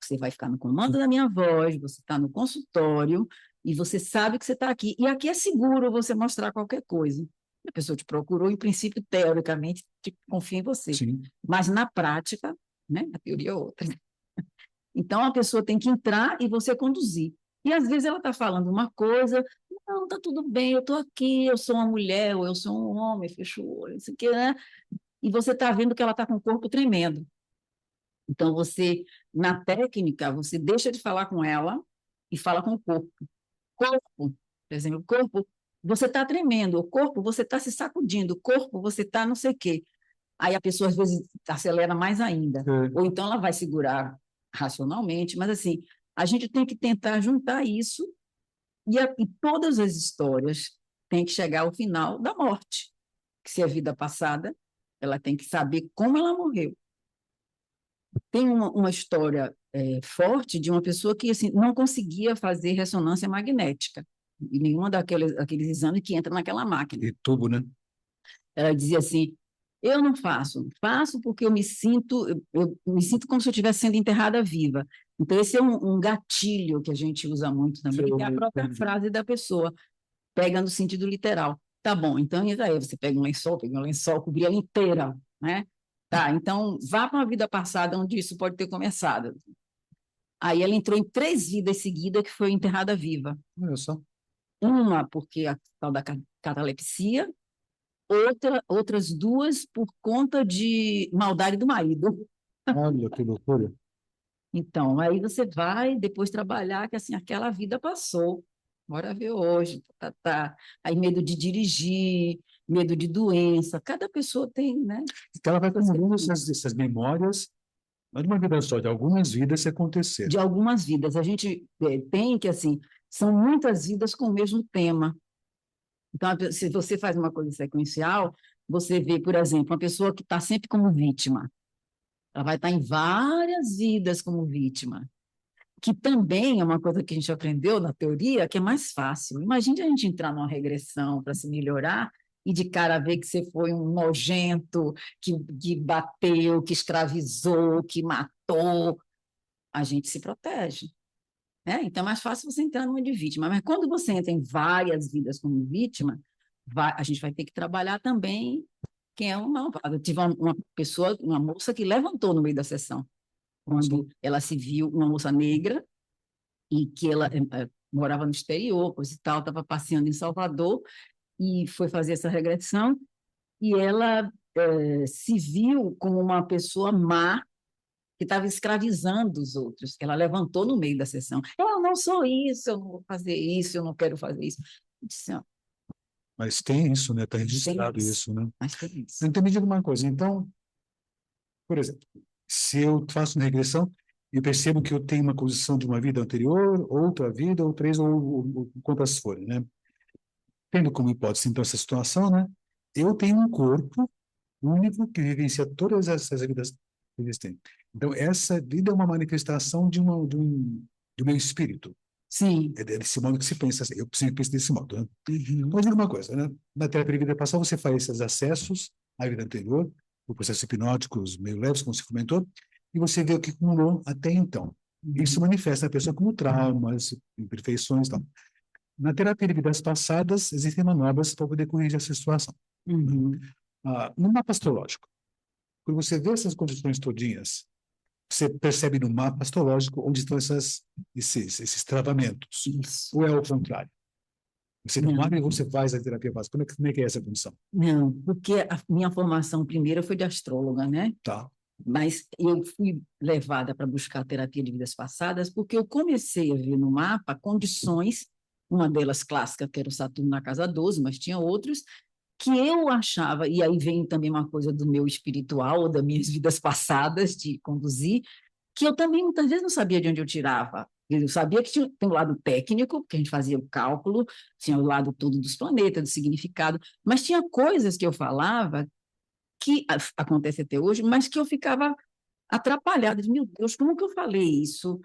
Você vai ficar no comando da minha voz, você está no consultório, e você sabe que você está aqui. E aqui é seguro você mostrar qualquer coisa. A pessoa te procurou, em princípio, teoricamente, confia em você.
Sim.
Mas na prática, né, a teoria é outra. Então, a pessoa tem que entrar e você conduzir. E às vezes ela está falando uma coisa, não, está tudo bem, eu estou aqui, eu sou uma mulher, ou eu sou um homem, fecho o olho, isso aqui, né? E você está vendo que ela está com o corpo tremendo. Então, você, na técnica, você deixa de falar com ela e fala com o corpo. Corpo, por exemplo, o corpo, você está tremendo, o corpo, você está se sacudindo, o corpo, você está não sei o quê. Aí a pessoa, às vezes, acelera mais ainda. Ou então ela vai segurar racionalmente, mas assim, a gente tem que tentar juntar isso e todas as histórias têm que chegar ao final da morte. Que se é vida passada, ela tem que saber como ela morreu. Tem uma história forte de uma pessoa que assim, não conseguia fazer ressonância magnética, e nenhuma daqueles exames que entra naquela máquina.
E tubo, né?
Ela dizia assim, eu não faço, faço porque eu me sinto como se eu estivesse sendo enterrada viva. Então, esse é um gatilho que a gente usa muito também, que é a própria frase da pessoa, pega no sentido literal. Tá bom, então e aí você pega um lençol, cobrir ela inteira, né? Tá, então vá para uma vida passada onde isso pode ter começado. Aí ela entrou em 3 vidas seguidas que foi enterrada viva.
Olha só.
Uma porque a tal da catalepsia, outras 2 por conta de maldade do marido.
Olha que loucura.
Então, aí você vai depois trabalhar que assim, aquela vida passou. Bora ver hoje. Tá. Aí medo de dirigir, medo de doença. Cada pessoa tem, né?
Então, ela vai acumulando essas memórias, não de uma vida só, de algumas vidas que aconteceram.
De algumas vidas. A gente tem que, assim, são muitas vidas com o mesmo tema. Então, se você faz uma coisa sequencial, você vê, por exemplo, uma pessoa que está sempre como vítima. Ela vai estar em várias vidas como vítima, que também é uma coisa que a gente aprendeu na teoria, que é mais fácil. Imagine a gente entrar numa regressão para se melhorar e de cara ver que você foi um nojento, que bateu, que escravizou, que matou. A gente se protege. Né? Então, é mais fácil você entrar numa de vítima. Mas quando você entra em várias vidas como vítima, a gente vai ter que trabalhar também quem é o malvado. Eu tive uma pessoa, uma moça que levantou no meio da sessão, quando ela se viu, uma moça negra, e que ela morava no exterior, coisa e tal, estava passeando em Salvador, e foi fazer essa regressão, e ela se viu como uma pessoa má, que estava escravizando os outros. Ela levantou no meio da sessão. Eu não sou isso, eu não vou fazer isso, eu não quero fazer isso. Eu disse,
Mas tem isso, né? Está registrado isso, né?
mas tem isso.
Então, me diga uma coisa. Então, por exemplo, se eu faço uma regressão e percebo que eu tenho uma condição de uma vida anterior, outra vida, ou 3, ou quantas forem, né? tendo como hipótese, então, essa situação, né? Eu tenho um corpo único que vivencia todas essas vidas existentes. Então, essa vida é uma manifestação de meu espírito.
Sim.
É desse modo que se pensa, eu sempre penso desse modo, né?
Uhum.
Então, diga uma coisa, né? Na terapia de vida passada, você faz esses acessos à vida anterior, por processos hipnóticos meio leves, como você comentou, e você vê o que acumulou até então. Isso manifesta na pessoa como traumas, imperfeições e tal. Na terapia de vidas passadas, existem manobras para poder corrigir essa situação.
Uhum.
No mapa astrológico, quando você vê essas condições todinhas, você percebe no mapa astrológico onde estão esses travamentos.
Isso.
Ou é o contrário? Você não
Não.
abre e você faz a terapia básica. Como é que é essa condição?
Não, porque a minha formação primeira foi de astróloga, né?
Tá.
Mas eu fui levada para buscar a terapia de vidas passadas porque eu comecei a ver no mapa condições, uma delas clássica, que era o Saturno na casa 12, mas tinha outros, que eu achava, e aí vem também uma coisa do meu espiritual, das minhas vidas passadas, de conduzir, que eu também muitas vezes não sabia de onde eu tirava. Eu sabia que tinha, tem o lado técnico, que a gente fazia o cálculo, tinha o lado todo dos planetas, do significado, mas tinha coisas que eu falava que acontece até hoje, mas que eu ficava atrapalhada, de, meu Deus, como que eu falei isso?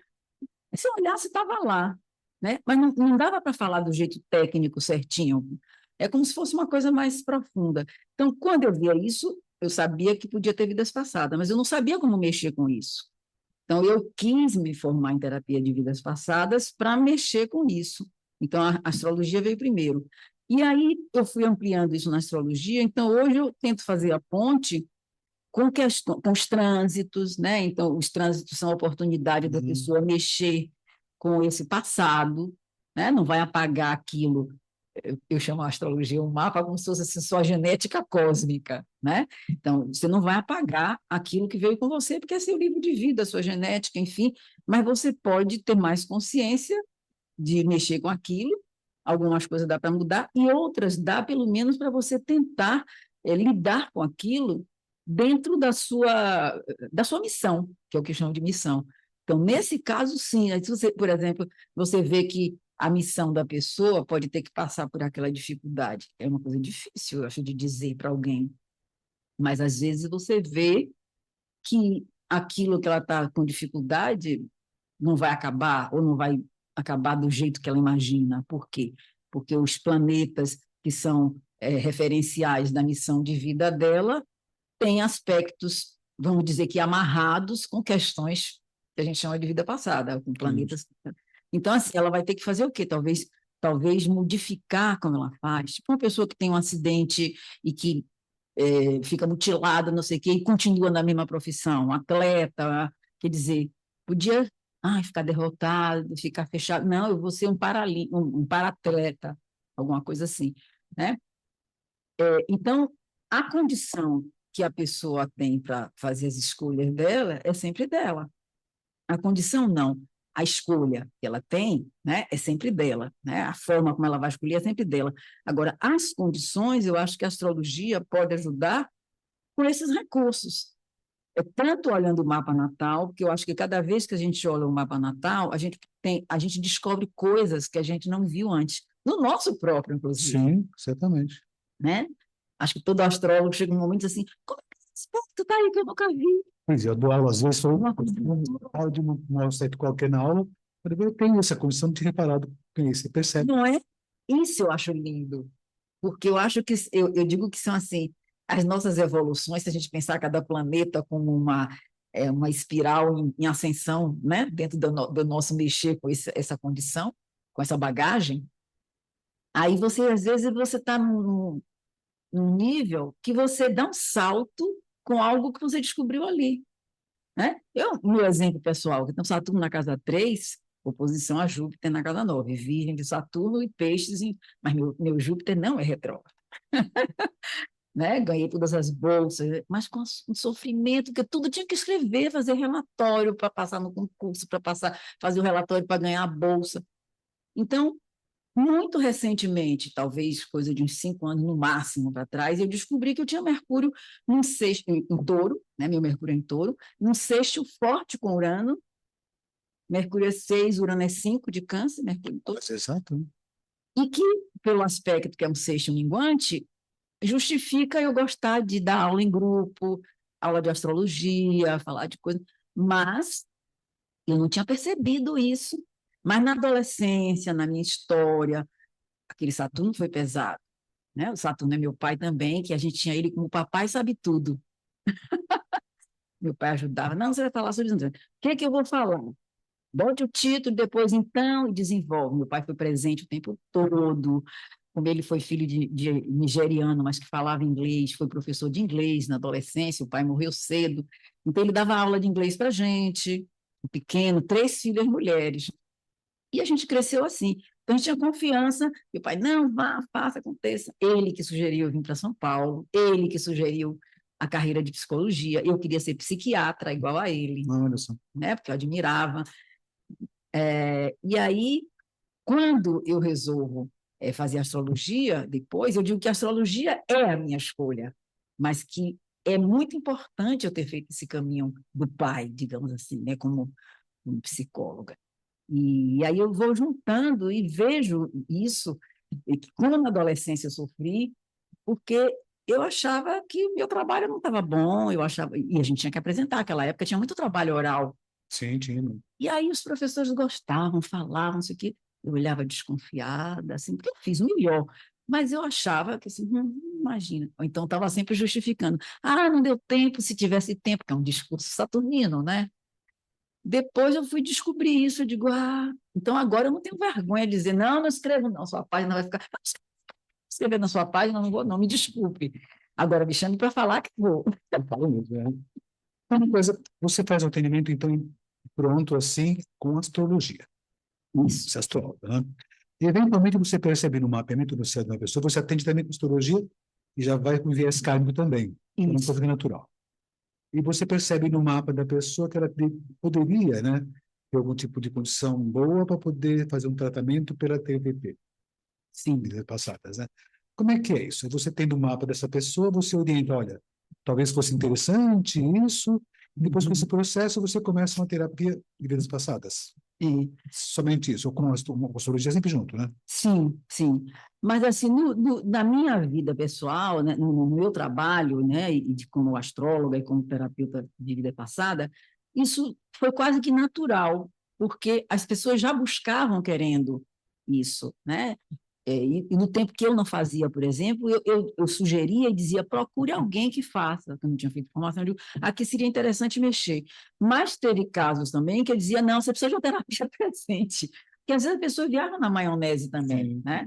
Se eu olhasse, estava lá, né? Mas não dava para falar do jeito técnico certinho. É como se fosse uma coisa mais profunda. Então, quando eu via isso, eu sabia que podia ter vidas passadas, mas eu não sabia como mexer com isso. Então, eu quis me formar em terapia de vidas passadas para mexer com isso. Então, a astrologia veio primeiro. E aí, eu fui ampliando isso na astrologia. Então, hoje eu tento fazer a ponte com os trânsitos, né? Então, os trânsitos são a oportunidade da pessoa mexer com esse passado, né? Não vai apagar aquilo. Eu chamo a astrologia um mapa como se fosse assim, sua genética cósmica, né? Então, você não vai apagar aquilo que veio com você, porque é seu livro de vida, sua genética, enfim, mas você pode ter mais consciência de mexer com aquilo, algumas coisas dá para mudar, e outras dá pelo menos para você tentar lidar com aquilo dentro da sua missão, que é o que chamam de missão. Então, nesse caso, sim, se você, por exemplo, você vê que a missão da pessoa pode ter que passar por aquela dificuldade. É uma coisa difícil, eu acho, de dizer para alguém. Mas, às vezes, você vê que aquilo que ela está com dificuldade não vai acabar, ou não vai acabar do jeito que ela imagina. Por quê? Porque os planetas que são referenciais da missão de vida dela têm aspectos, vamos dizer que amarrados com questões que a gente chama de vida passada, com planetas. Então, assim, ela vai ter que fazer o quê? Talvez modificar como ela faz. Tipo uma pessoa que tem um acidente e que fica mutilada, não sei o quê, e continua na mesma profissão, atleta, quer dizer, podia ficar derrotado, ficar fechado. Não, eu vou ser um para-atleta, alguma coisa assim, né? Então, a condição que a pessoa tem para fazer as escolhas dela é sempre dela. A condição não. A escolha que ela tem, né, é sempre dela, né? A forma como ela vai escolher é sempre dela. Agora, as condições, eu acho que a astrologia pode ajudar com esses recursos. É tanto olhando o mapa natal, porque eu acho que cada vez que a gente olha o mapa natal, a gente descobre coisas que a gente não viu antes, no nosso próprio, inclusive.
Sim, certamente.
Né? Acho que todo astrólogo chega um momento assim, como é que esse aspecto está aí que eu nunca vi?
Pois é, eu dou aula às vezes, sou áudio um aspecto qualquer na aula, eu tenho essa condição de reparar do que você percebe.
Não é? Isso eu acho lindo, porque eu acho que, eu digo que são assim, as nossas evoluções, se a gente pensar cada planeta como uma espiral em ascensão, né? Dentro do nosso mexer com essa condição, com essa bagagem, aí você, às vezes, você está num nível que você dá um salto com algo que você descobriu ali, né? Meu exemplo pessoal, então Saturno na casa 3, oposição a Júpiter na casa 9, Virgem de Saturno e Peixes, mas meu Júpiter não é retrógrado. Né? Ganhei todas as bolsas, mas com um sofrimento, porque tudo tinha que escrever, fazer relatório para passar no concurso, fazer o relatório para ganhar a bolsa. Então, muito recentemente, talvez coisa de uns 5 anos no máximo para trás, eu descobri que eu tinha Mercúrio num sexto, em touro, né? Meu Mercúrio é em touro, num sexto forte com Urano. Mercúrio é 6, Urano é 5 de câncer, Mercúrio em touro.
Exato.
e que, pelo aspecto que é um sexto minguante, justifica eu gostar de dar aula em grupo, aula de astrologia, falar de coisas, mas eu não tinha percebido isso. Mas na adolescência, na minha história, aquele Saturno foi pesado, né? O Saturno é meu pai também, que a gente tinha ele como papai sabe tudo. Meu pai ajudava. Não, você vai falar sobre isso. O que é que eu vou falar? Bote o título, depois então, e desenvolve. Meu pai foi presente o tempo todo. Como ele foi filho de nigeriano, mas que falava inglês, foi professor de inglês na adolescência, o pai morreu cedo. Então, ele dava aula de inglês para a gente, o pequeno, 3 filhas mulheres. E a gente cresceu assim. Então, a gente tinha confiança. Meu pai, não, vá, faça, aconteça. Ele que sugeriu eu vir para São Paulo, ele que sugeriu a carreira de psicologia. Eu queria ser psiquiatra, igual a ele,
Olha só.
né? Porque eu admirava. E aí, quando eu resolvo fazer astrologia, depois, eu digo que a astrologia é a minha escolha, mas que é muito importante eu ter feito esse caminho do pai, digamos assim, né? Como psicóloga. E aí eu vou juntando e vejo isso, e que como na adolescência eu sofri, porque eu achava que o meu trabalho não estava bom, eu achava, e a gente tinha que apresentar, naquela época tinha muito trabalho oral.
Sim, tinha.
E aí os professores gostavam, falavam, isso aqui, eu olhava desconfiada, assim, porque eu fiz o melhor, mas eu achava que assim, imagina, ou então estava sempre justificando, não deu tempo, se tivesse tempo, que é um discurso saturnino, né? Depois eu fui descobrir isso, eu digo, então agora eu não tenho vergonha de dizer, não, não escrevo não, sua página vai ficar... Escrever na sua página, não vou, não, me desculpe. Agora me chame para falar que vou.
Eu falo mesmo, né? Uma coisa, você faz o atendimento, então, pronto, assim, com astrologia.
Isso,
Você é astróloga, né? E, eventualmente, você percebe no mapeamento do céu de uma pessoa, você atende também com astrologia e já vai com viés kármico também, que é uma
isso.
coisa natural. E você percebe no mapa da pessoa que ela poderia, né, ter algum tipo de condição boa para poder fazer um tratamento pela TVP,
Sim.
vidas passadas, né? Como é que é isso? Você tendo o mapa dessa pessoa, você orienta, olha, talvez fosse interessante isso, e depois com esse processo você começa uma terapia de vidas passadas.
É.
Somente isso, ou com a astrologia sempre junto, né?
Sim, sim. Mas, assim, na minha vida pessoal, né, no meu trabalho, né, como astróloga e como terapeuta de vida passada, isso foi quase que natural, porque as pessoas já buscavam querendo isso, né? E no tempo que eu não fazia, por exemplo, eu sugeria e dizia, procure alguém que faça, que eu não tinha feito formação, eu digo, aqui seria interessante mexer. Mas teve casos também que eu dizia, não, você precisa de uma terapia presente, porque às vezes a pessoa viaja na maionese também, né?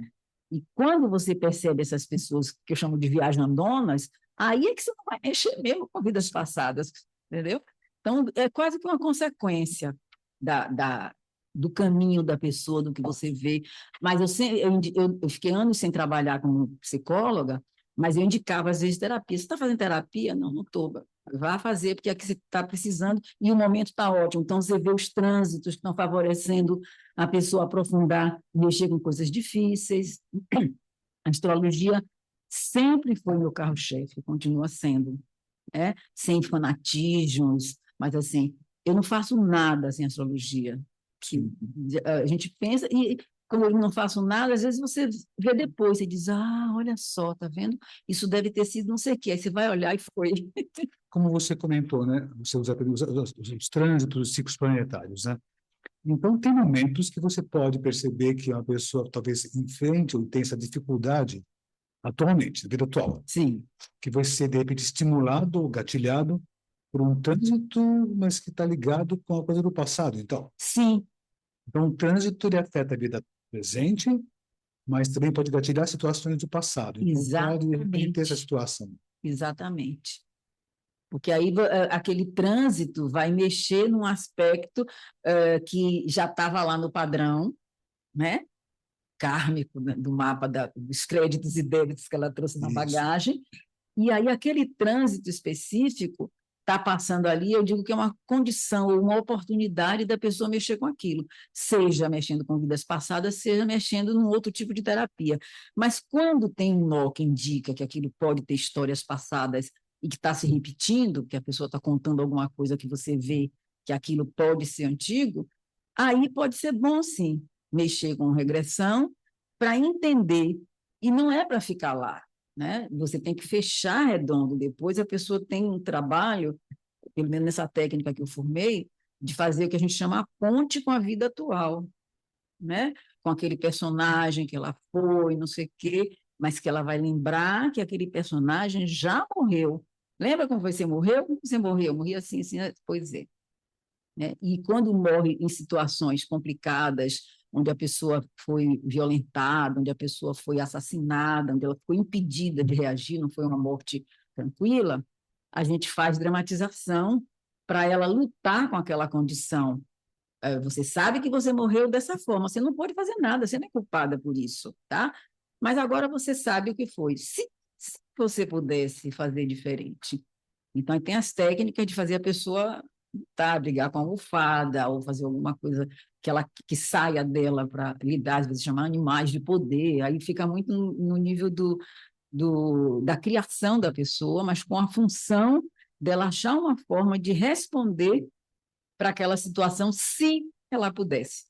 E quando você percebe essas pessoas que eu chamo de viajandonas, aí é que você não vai mexer mesmo com vidas passadas, entendeu? Então, é quase que uma consequência do caminho da pessoa, do que você vê. Mas eu fiquei anos sem trabalhar como psicóloga, mas eu indicava, às vezes, terapia. Você está fazendo terapia? Não, não estou. Vá fazer, porque aqui você está precisando e o momento está ótimo. Então, você vê os trânsitos que estão favorecendo a pessoa aprofundar, mexer com coisas difíceis. A astrologia sempre foi meu carro-chefe, continua sendo, né? Sem fanatismos, mas assim, eu não faço nada sem astrologia. Que a gente pensa, e quando eu não faço nada, às vezes você vê depois, você diz, olha só, tá vendo? Isso deve ter sido não sei o quê. Aí você vai olhar e foi.
Como você comentou, né? Você usa os trânsitos, os ciclos planetários, né? Então, tem momentos que você pode perceber que uma pessoa talvez enfrente ou tenha essa dificuldade atualmente, na vida atual,
Sim,
que vai ser, de repente, estimulado ou gatilhado por um trânsito, mas que está ligado com a coisa do passado.
sim,
Então, o trânsito ele afeta a vida presente, mas também pode gatilhar situações do passado. Então, pode, de repente, ter essa
exatamente,
situação.
exatamente. Porque aí aquele trânsito vai mexer num aspecto que já estava lá no padrão, né? Kármico, né, do mapa dos créditos e débitos que ela trouxe na
Isso.
bagagem, e aí aquele trânsito específico está passando ali, eu digo que é uma condição, uma oportunidade da pessoa mexer com aquilo, seja mexendo com vidas passadas, seja mexendo num outro tipo de terapia. Mas quando tem um nó que indica que aquilo pode ter histórias passadas e que está se repetindo, que a pessoa está contando alguma coisa que você vê que aquilo pode ser antigo, aí pode ser bom, sim, mexer com regressão, para entender, e não é para ficar lá, né? Você tem que fechar redondo, depois a pessoa tem um trabalho, pelo menos nessa técnica que eu formei, de fazer o que a gente chama a ponte com a vida atual, né? Com aquele personagem que ela foi, não sei o quê, mas que ela vai lembrar que aquele personagem já morreu. Lembra como você morreu? Como você morreu? Morri assim, assim, pois é. Né? E quando morre em situações complicadas, onde a pessoa foi violentada, onde a pessoa foi assassinada, onde ela foi impedida de reagir, não foi uma morte tranquila, a gente faz dramatização para ela lutar com aquela condição. Você sabe que você morreu dessa forma, você não pode fazer nada, você não é culpada por isso, tá? Mas agora você sabe o que foi. Se você pudesse fazer diferente. Então, tem as técnicas de fazer a pessoa tá, brigar com a almofada, ou fazer alguma coisa que saia dela para lidar, às vezes chamar animais de poder, aí fica muito no nível da criação da pessoa, mas com a função dela achar uma forma de responder para aquela situação, se ela pudesse.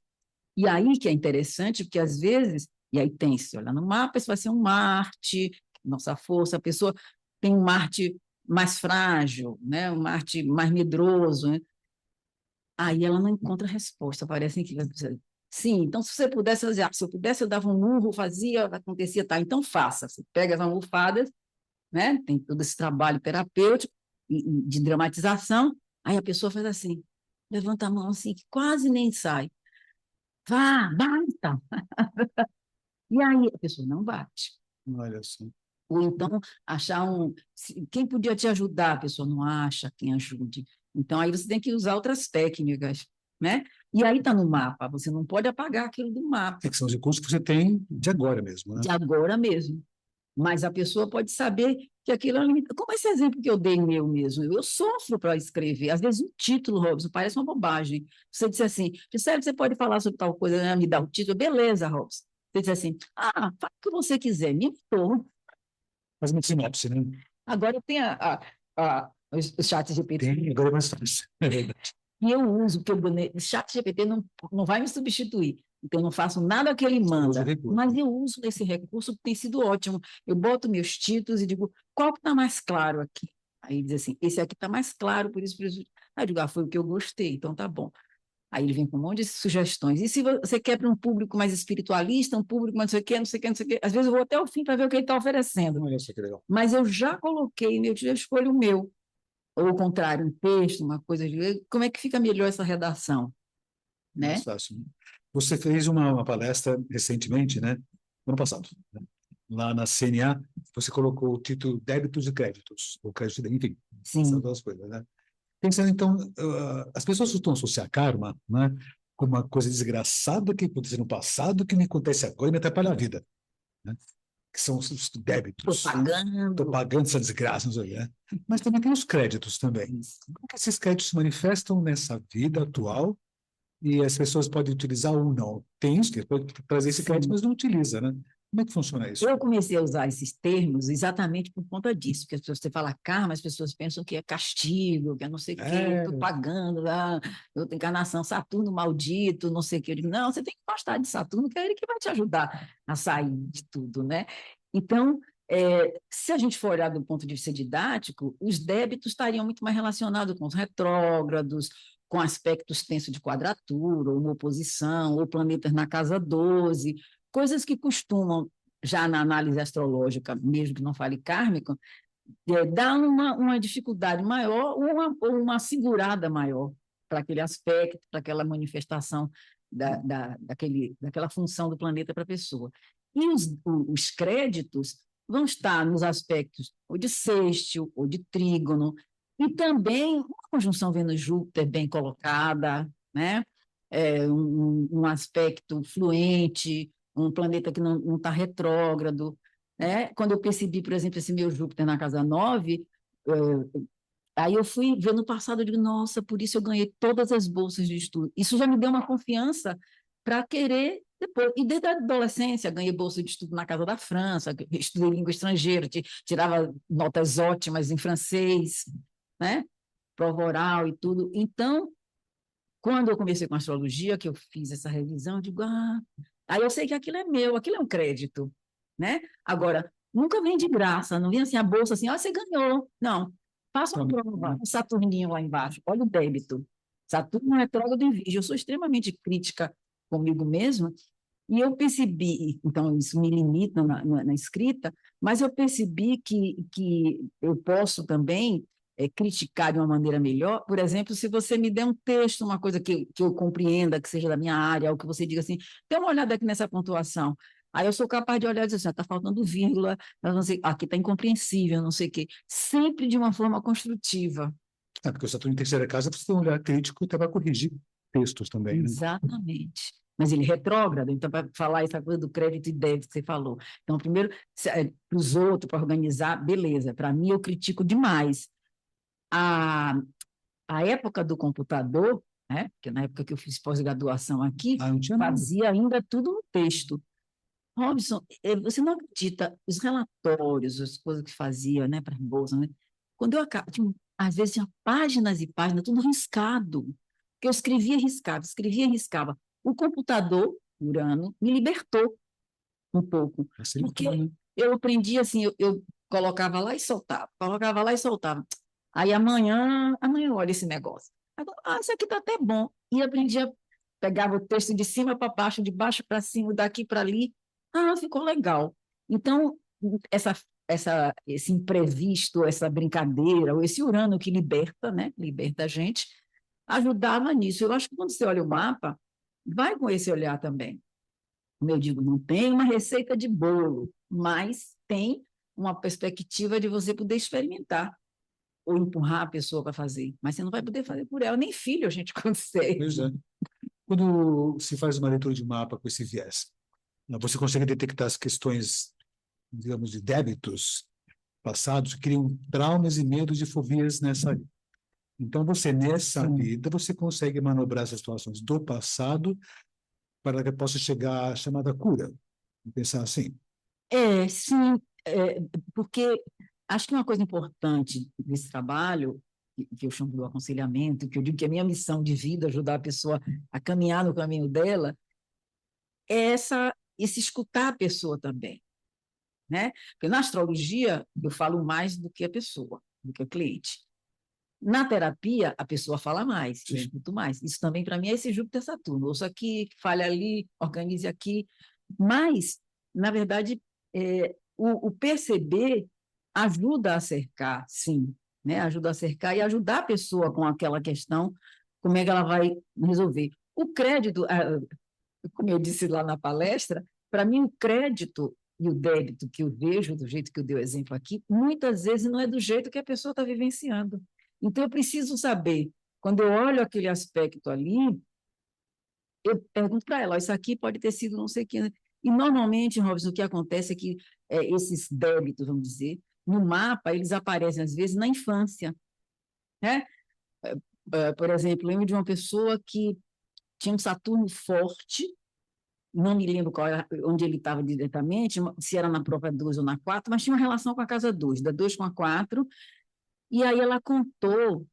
E aí que é interessante, porque às vezes, e aí tem, se olhar no mapa, isso vai ser um Marte, nossa força, a pessoa tem um Marte mais frágil, né? Um Marte mais medroso, né? Aí ela não encontra resposta, parece que sim, então se você pudesse fazer, se eu pudesse eu dava um murro, fazia, acontecia, tá, então faça, você pega as almofadas, né? Tem todo esse trabalho terapêutico e de dramatização, aí a pessoa faz assim, levanta a mão assim, que quase nem sai, vá, basta, e aí a pessoa não bate.
Olha só.
Ou então achar quem podia te ajudar, a pessoa não acha quem ajude. Então aí você tem que usar outras técnicas, né? E aí está no mapa, você não pode apagar aquilo do mapa,
É que são os recursos que você tem de agora mesmo, né?
de agora mesmo. Mas a pessoa pode saber que aquilo é limitado. Como esse exemplo que eu dei meu mesmo, eu sofro para escrever. Às vezes um título, Robson, parece uma bobagem. Você disse assim, Gisele, você pode falar sobre tal coisa, né? Me dá o título, beleza, Robson. Você diz assim, fala o que você quiser, me importa.
Faz uma sinopse, né?
Agora tem o chat GPT,
Tem, agora é mais fácil. É verdade.
e eu uso, porque o chat GPT não vai me substituir. Então, eu não faço nada que ele
Você usa o
manda,
recurso.
mas eu uso esse recurso que tem sido ótimo. Eu boto meus títulos e digo, qual que está mais claro aqui? Aí diz assim, esse aqui está mais claro, por isso, por isso. Aí eu digo, foi o que eu gostei, então tá bom. Aí ele vem com um monte de sugestões. E se você quer para um público mais espiritualista, um público mais não sei o quê, não sei o quê, não sei o quê, às vezes eu vou até o fim para ver o que ele está oferecendo.
Olha só que legal.
Mas eu já coloquei meu, eu escolho o meu. Ou ao contrário, um texto, uma coisa de... Como é que fica melhor essa redação,
Mais
né?
fácil, né? Você fez uma palestra recentemente, né? Ano passado, né? Lá na CNA, você colocou o título Débitos e Créditos, ou crédito, enfim, essas
Sim,
duas coisas, né? Pensando, então, as pessoas costumam associar karma, né, com uma coisa desgraçada que aconteceu no passado, que me acontece agora e me atrapalha a vida, né? Que são os
tô
débitos. Estou
pagando.
pagando essa desgraça, não sei o quê, né? Mas também tem os créditos também. Como que esses créditos se manifestam nessa vida atual e as pessoas podem utilizar ou não? Tem isso que pode trazer esse crédito,
Sim.
mas não utiliza, né? Como é que funciona isso?
Eu comecei a usar esses termos exatamente por conta disso, porque as pessoas, você fala karma, as pessoas pensam que é castigo, que é não sei o quê,
É,
estou pagando, outra encarnação, Saturno maldito, não sei o quê. Eu digo, não, você tem que gostar de Saturno, que é ele que vai te ajudar a sair de tudo, né? Então, se a gente for olhar do ponto de vista didático, os débitos estariam muito mais relacionados com os retrógrados, com aspectos tensos de quadratura, ou uma oposição, ou planetas na casa 12, coisas que costumam, já na análise astrológica, mesmo que não fale kármico, dá uma dificuldade maior ou uma segurada maior para aquele aspecto, para aquela manifestação daquela função do planeta para a pessoa. E os créditos vão estar nos aspectos ou de sextil, ou de trígono, e também uma conjunção Vênus-Júpiter bem colocada, né? Um aspecto fluente, um planeta que não está retrógrado, né? Quando eu percebi, por exemplo, esse meu Júpiter na casa 9, aí eu fui ver no passado, eu digo, nossa, por isso eu ganhei todas as bolsas de estudo. Isso já me deu uma confiança para querer depois. E desde a adolescência, ganhei bolsa de estudo na Casa da França, estudei língua estrangeira, tirava notas ótimas em francês, né? Prova oral e tudo. Então, quando eu comecei com astrologia, que eu fiz essa revisão, eu digo, Aí eu sei que aquilo é meu, aquilo é um crédito, né? Agora, nunca vem de graça, não vem assim a bolsa assim, ó, você ganhou. Não, faça uma prova, o Saturninho lá embaixo, olha o débito. Saturno é retrógrado em Virgem. Eu sou extremamente crítica comigo mesma e eu percebi, então isso me limita na escrita, mas eu percebi que eu posso também criticar de uma maneira melhor. Por exemplo, se você me der um texto, uma coisa que eu compreenda, que seja da minha área, ou que você diga assim, dê uma olhada aqui nessa pontuação. Aí eu sou capaz de olhar e dizer assim, está faltando vírgula, não sei, aqui está incompreensível, não sei o quê. Sempre de uma forma construtiva.
Porque o Saturno em terceira casa precisa ter um olhar crítico e para corrigir textos também, né?
Exatamente. Mas ele retrógrado, então, para falar essa coisa do crédito e débito que você falou. Então, primeiro, para os outros, para organizar, beleza. Para mim, eu critico demais. A, a época do computador, né? Porque na época que eu fiz pós-graduação aqui,
Não tinha nada.
fazia ainda tudo no texto. Robson, você não acredita, os relatórios, as coisas que fazia, né, para a bolsa, né? Quando eu acabo, às vezes tinha páginas e páginas, tudo riscado, que eu escrevia e riscava. O computador, por ano, me libertou um pouco, porque
Né?
eu aprendi assim, eu colocava lá e soltava, colocava lá e soltava. Aí amanhã olha esse negócio. Agora, isso aqui está até bom. E aprendia, pegava o texto de cima para baixo, de baixo para cima, daqui para ali. Ficou legal. Então, essa, esse imprevisto, essa brincadeira, ou esse Urano que liberta, né? Liberta a gente, ajudava nisso. Eu acho que quando você olha o mapa, vai com esse olhar também. Como eu digo, não tem uma receita de bolo, mas tem uma perspectiva de você poder experimentar ou empurrar a pessoa para fazer. Mas você não vai poder fazer por ela, nem filho a gente consegue.
Pois é. Quando se faz uma leitura de mapa com esse viés, você consegue detectar as questões, digamos, de débitos passados que criam traumas e medos e fobias nessa vida. Então, você, nessa vida, você consegue manobrar essas situações do passado para que possa chegar à chamada cura. Vou pensar assim.
Sim, porque acho que uma coisa importante desse trabalho, que eu chamo do aconselhamento, que eu digo que é minha missão de vida, ajudar a pessoa a caminhar no caminho dela, é esse escutar a pessoa também, né? Porque na astrologia eu falo mais do que a pessoa, do que o cliente. Na terapia, a pessoa fala mais, eu escuto mais. Isso também, para mim, é esse Júpiter-Saturno. Ouço aqui, falha ali, organize aqui. Mas, na verdade, o perceber ajuda a cercar, sim, né? Ajuda a cercar e ajudar a pessoa com aquela questão, como é que ela vai resolver. O crédito, como eu disse lá na palestra, para mim o crédito e o débito que eu vejo, do jeito que eu dei o exemplo aqui, muitas vezes não é do jeito que a pessoa está vivenciando. Então eu preciso saber, quando eu olho aquele aspecto ali, eu pergunto para ela, isso aqui pode ter sido não sei o que. E normalmente, Robson, o que acontece é que esses débitos, vamos dizer, no mapa, eles aparecem às vezes na infância, né? Por exemplo, lembro de uma pessoa que tinha um Saturno forte, não me lembro onde ele estava diretamente, se era na própria 2 ou na 4, mas tinha uma relação com a casa 2, da 2 com a 4, e aí ela contou,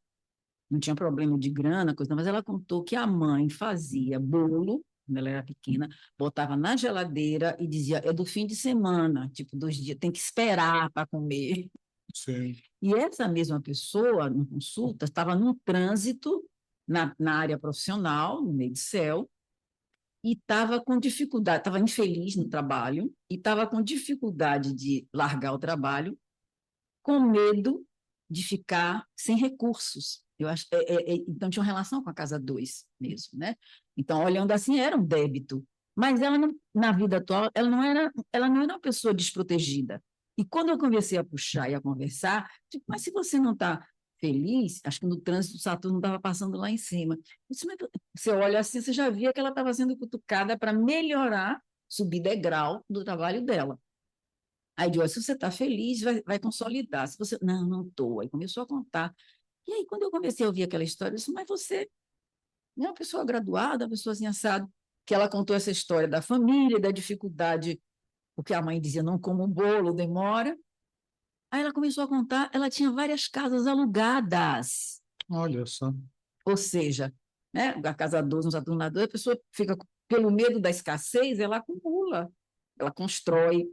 não tinha problema de grana, coisa, mas ela contou que a mãe fazia bolo, quando ela era pequena, botava na geladeira e dizia, é do fim de semana, tipo, 2 dias, tem que esperar para comer.
Sim.
E essa mesma pessoa, na consulta, estava num trânsito na área profissional, no meio do céu, e estava com dificuldade, estava infeliz no trabalho, e estava com dificuldade de largar o trabalho, com medo de ficar sem recursos. Eu acho, então, tinha uma relação com a casa 2 mesmo, né? Então, olhando assim, era um débito. Mas ela, não, na vida atual, ela não era uma pessoa desprotegida. E quando eu comecei a puxar e a conversar, tipo, mas se você não está feliz, acho que no trânsito o Saturno estava passando lá em cima. Disse, mas você olha assim, você já via que ela estava sendo cutucada para melhorar, subir degrau do trabalho dela. Aí eu disse, se você está feliz, vai consolidar. Se você, não estou. Aí começou a contar. E aí, quando eu comecei a ouvir aquela história, eu disse, mas você é uma pessoa graduada, uma pessoa assim, assado, que ela contou essa história da família, da dificuldade, porque a mãe dizia, não como um bolo, demora. Aí ela começou a contar, ela tinha várias casas alugadas.
Olha só.
Ou seja, né, a casa 12, um Saturno na 2, a pessoa fica pelo medo da escassez, ela acumula, ela constrói,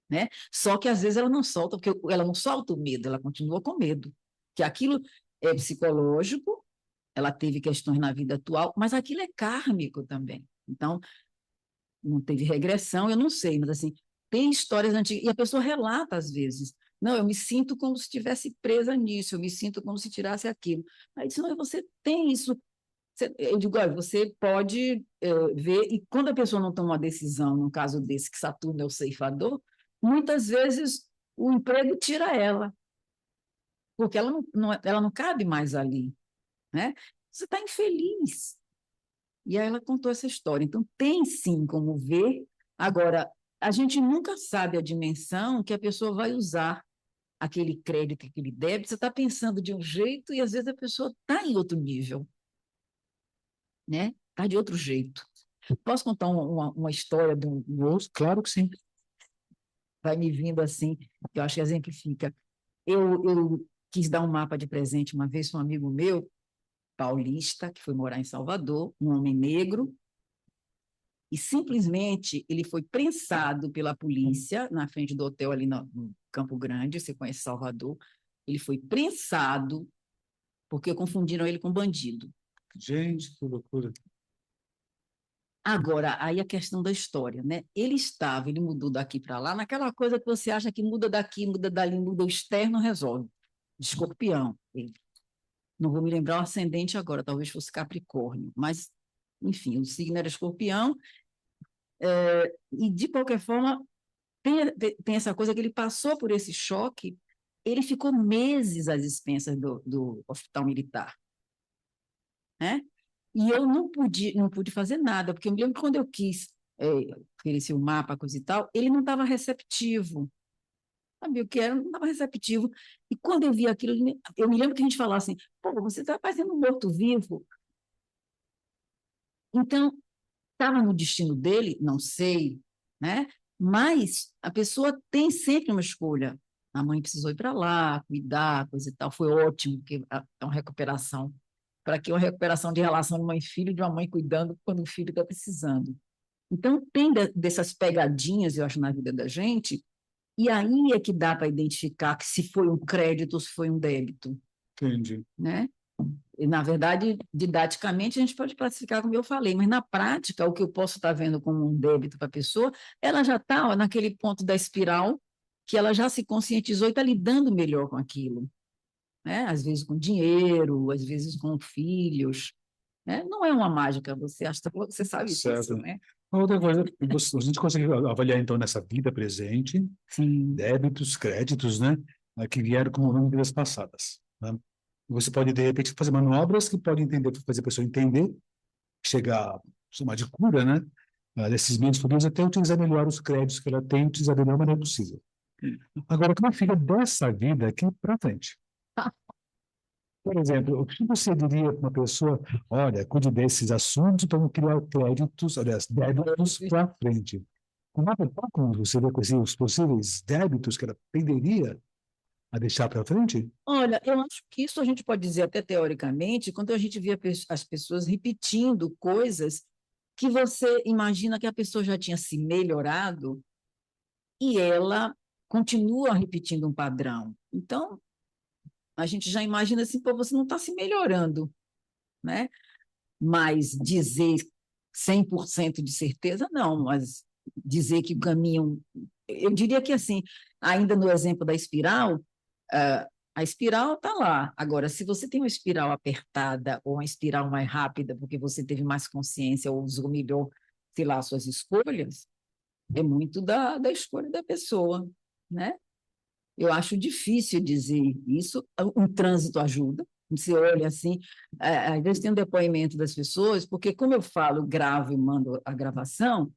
né? Só que às vezes ela não solta, porque ela não solta o medo, ela continua com medo. Que aquilo é psicológico, ela teve questões na vida atual, mas aquilo é kármico também. Então, não teve regressão, eu não sei, mas assim, tem histórias antigas, e a pessoa relata às vezes, não, eu me sinto como se estivesse presa nisso, eu me sinto como se tirasse aquilo. Aí disse, não, você tem isso. Eu digo, olha, você pode ver, e quando a pessoa não toma uma decisão, num caso desse, que Saturno é o ceifador, muitas vezes o emprego tira ela, porque ela não cabe mais ali, né? Você está infeliz. E aí ela contou essa história. Então, tem sim como ver. Agora, a gente nunca sabe a dimensão que a pessoa vai usar aquele crédito, aquele débito. Você está pensando de um jeito e às vezes a pessoa está em outro nível, né? Está de outro jeito. Posso contar uma história de um
Ouço, claro que sim.
vai me vindo assim, que eu acho que exemplifica. Eu quis dar um mapa de presente uma vez para um amigo meu, paulista, que foi morar em Salvador, um homem negro, e simplesmente ele foi prensado pela polícia na frente do hotel ali no Campo Grande, você conhece Salvador, ele foi prensado porque confundiram ele com bandido.
Gente, que loucura.
Agora, aí a questão da história, né? Ele mudou daqui para lá, naquela coisa que você acha que muda daqui, muda dali, muda o externo, resolve. De Escorpião. Ele. Não vou me lembrar o ascendente agora, talvez fosse Capricórnio, mas, enfim, o signo era Escorpião, e de qualquer forma, tem essa coisa que ele passou por esse choque, ele ficou meses às expensas do hospital militar, né? E eu não pude fazer nada, porque eu me lembro que quando eu quis oferecer o mapa, coisa e tal, ele não estava receptivo. Sabia o que era? Não estava receptivo. E quando eu vi aquilo, eu me lembro que a gente falava assim, pô, você está parecendo um morto-vivo. Então, estava no destino dele? Não sei, né? Mas a pessoa tem sempre uma escolha. A mãe precisou ir para lá, cuidar, coisa e tal. Foi ótimo, porque é uma recuperação. Para que uma recuperação de relação de mãe e filho, de uma mãe cuidando quando o filho está precisando. Então, tem dessas pegadinhas, eu acho, na vida da gente, e aí é que dá para identificar que se foi um crédito ou se foi um débito,
Entendi.
né? E, na verdade, didaticamente, a gente pode classificar como eu falei, mas na prática, o que eu posso estar vendo como um débito para a pessoa, ela já está naquele ponto da espiral que ela já se conscientizou e está lidando melhor com aquilo, né? Às vezes com dinheiro, às vezes com filhos, né? Não é uma mágica, você sabe disso,
Certo.
né?
Uma outra coisa, a gente consegue avaliar, então, nessa vida presente,
Sim.
débitos, créditos, né, que vieram como nome de vidas passadas, né? Você pode, de repente, fazer manobras que podem fazer a pessoa entender, chegar a chamar de cura, né, desses meios futuros, até utilizar melhor os créditos que ela tem, utilizar da melhor maneira possível. Agora, como fica dessa vida aqui para frente? Por exemplo, o que você diria para uma pessoa, olha, cuide desses assuntos para não criar créditos, aliás, débitos para frente? Como você vê com os possíveis débitos que ela tenderia a deixar para frente?
Olha, eu acho que isso a gente pode dizer até teoricamente, quando a gente vê as pessoas repetindo coisas que você imagina que a pessoa já tinha se melhorado e ela continua repetindo um padrão. Então, a gente já imagina assim, pô, você não está se melhorando, né? Mas dizer 100% de certeza, não, mas dizer que o caminho. Eu diria que, assim, ainda no exemplo da espiral, a espiral está lá. Agora, se você tem uma espiral apertada ou uma espiral mais rápida, porque você teve mais consciência ou usou melhor, sei lá, suas escolhas, é muito da escolha da pessoa, né? Eu acho difícil dizer isso. Um trânsito ajuda. Você olha assim, às vezes tem um depoimento das pessoas, porque como eu falo, gravo e mando a gravação,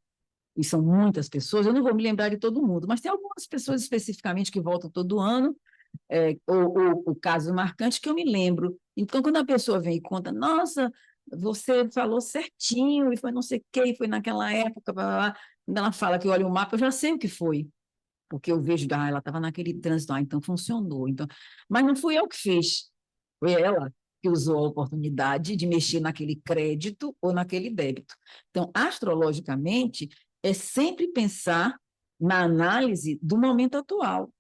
e são muitas pessoas, eu não vou me lembrar de todo mundo, mas tem algumas pessoas especificamente que voltam todo ano, ou o caso marcante que eu me lembro. Então, quando a pessoa vem e conta, nossa, você falou certinho, e foi não sei o quê, e foi naquela época, blá, blá, blá. Quando ela fala que olha o mapa, eu já sei o que foi, porque eu vejo, ela estava naquele trânsito, então funcionou. Então, mas não fui eu que fiz, foi ela. que usou a oportunidade de mexer naquele crédito ou naquele débito. Então, astrologicamente, é sempre pensar na análise do momento atual.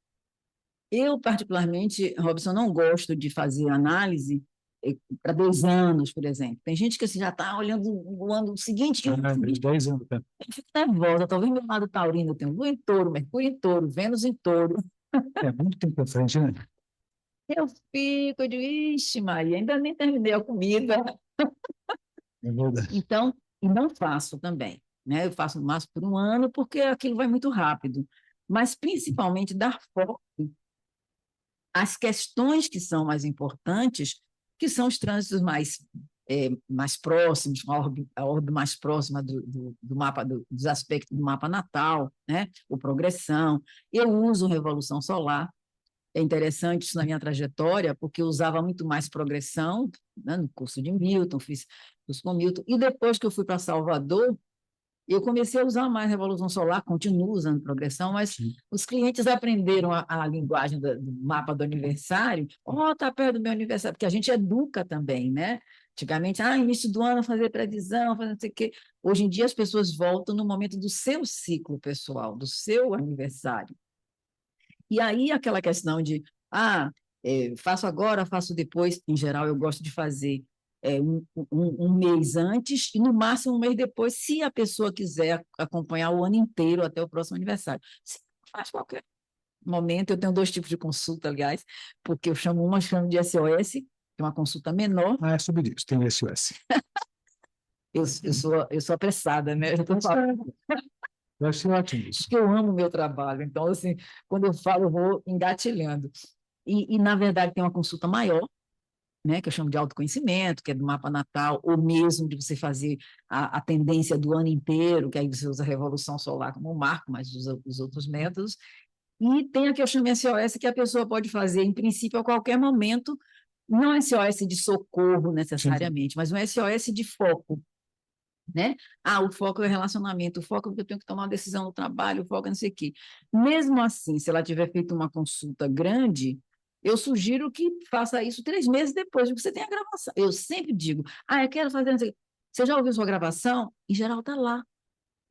Eu, particularmente, Robson, não gosto de fazer análise para 2 anos, por exemplo. Tem gente que assim, já está olhando o ano seguinte,
Ah, 10 anos, né?
eu fico nervosa, estou vendo meu lado taurino, eu tenho Lua em touro, Mercúrio em touro, Vênus em touro.
É muito tempo à frente, né?
Eu fico, eu digo, ixi, Maria, ainda nem terminei a comida.
É verdade.
Então, e não faço também, né? Eu faço no máximo por um ano, porque aquilo vai muito rápido. Mas, principalmente, dar foco às questões que são mais importantes, que são os trânsitos mais próximos, a orbe mais próxima do mapa, dos aspectos do mapa natal, né? O progressão. Eu uso revolução solar. É interessante isso na minha trajetória, porque eu usava muito mais progressão, né, no curso de Milton, fiz curso com Milton, e depois que eu fui para Salvador, eu comecei a usar mais Revolução Solar, continuo usando progressão, mas
Sim.
os clientes aprenderam a linguagem do mapa do aniversário. Está perto do meu aniversário, porque a gente educa também, né? Antigamente, início do ano, fazer previsão, fazer não sei o quê. Hoje em dia, as pessoas voltam no momento do seu ciclo pessoal, do seu aniversário. E aí, aquela questão de, faço agora, faço depois, em geral, eu gosto de fazer um mês antes e, no máximo, um mês depois, se a pessoa quiser acompanhar o ano inteiro até o próximo aniversário. Se faz qualquer momento, eu tenho 2 tipos de consulta, aliás, porque eu chamo de SOS, que é uma consulta menor.
Ah, é sobre isso, tem o SOS.
Eu sou apressada, né? Eu estou falando
Eu achei ótimo isso.
que eu amo o meu trabalho, então, assim, quando eu falo, eu vou engatilhando. Na verdade, tem uma consulta maior, né, que eu chamo de autoconhecimento, que é do mapa natal, ou mesmo de você fazer a tendência do ano inteiro, que aí você usa a revolução solar como marco, mas usa os outros métodos. E tem a que eu chamo de SOS, que a pessoa pode fazer, em princípio, a qualquer momento, não SOS de socorro
Sim.
necessariamente, mas um SOS de foco, né? O foco é o relacionamento, o foco é que eu tenho que tomar uma decisão no trabalho, o foco é não sei o quê. Mesmo assim, se ela tiver feito uma consulta grande, eu sugiro que faça isso 3 meses depois de que você tem a gravação. Eu sempre digo, eu quero fazer não sei o quê. Você já ouviu sua gravação? Em geral está lá.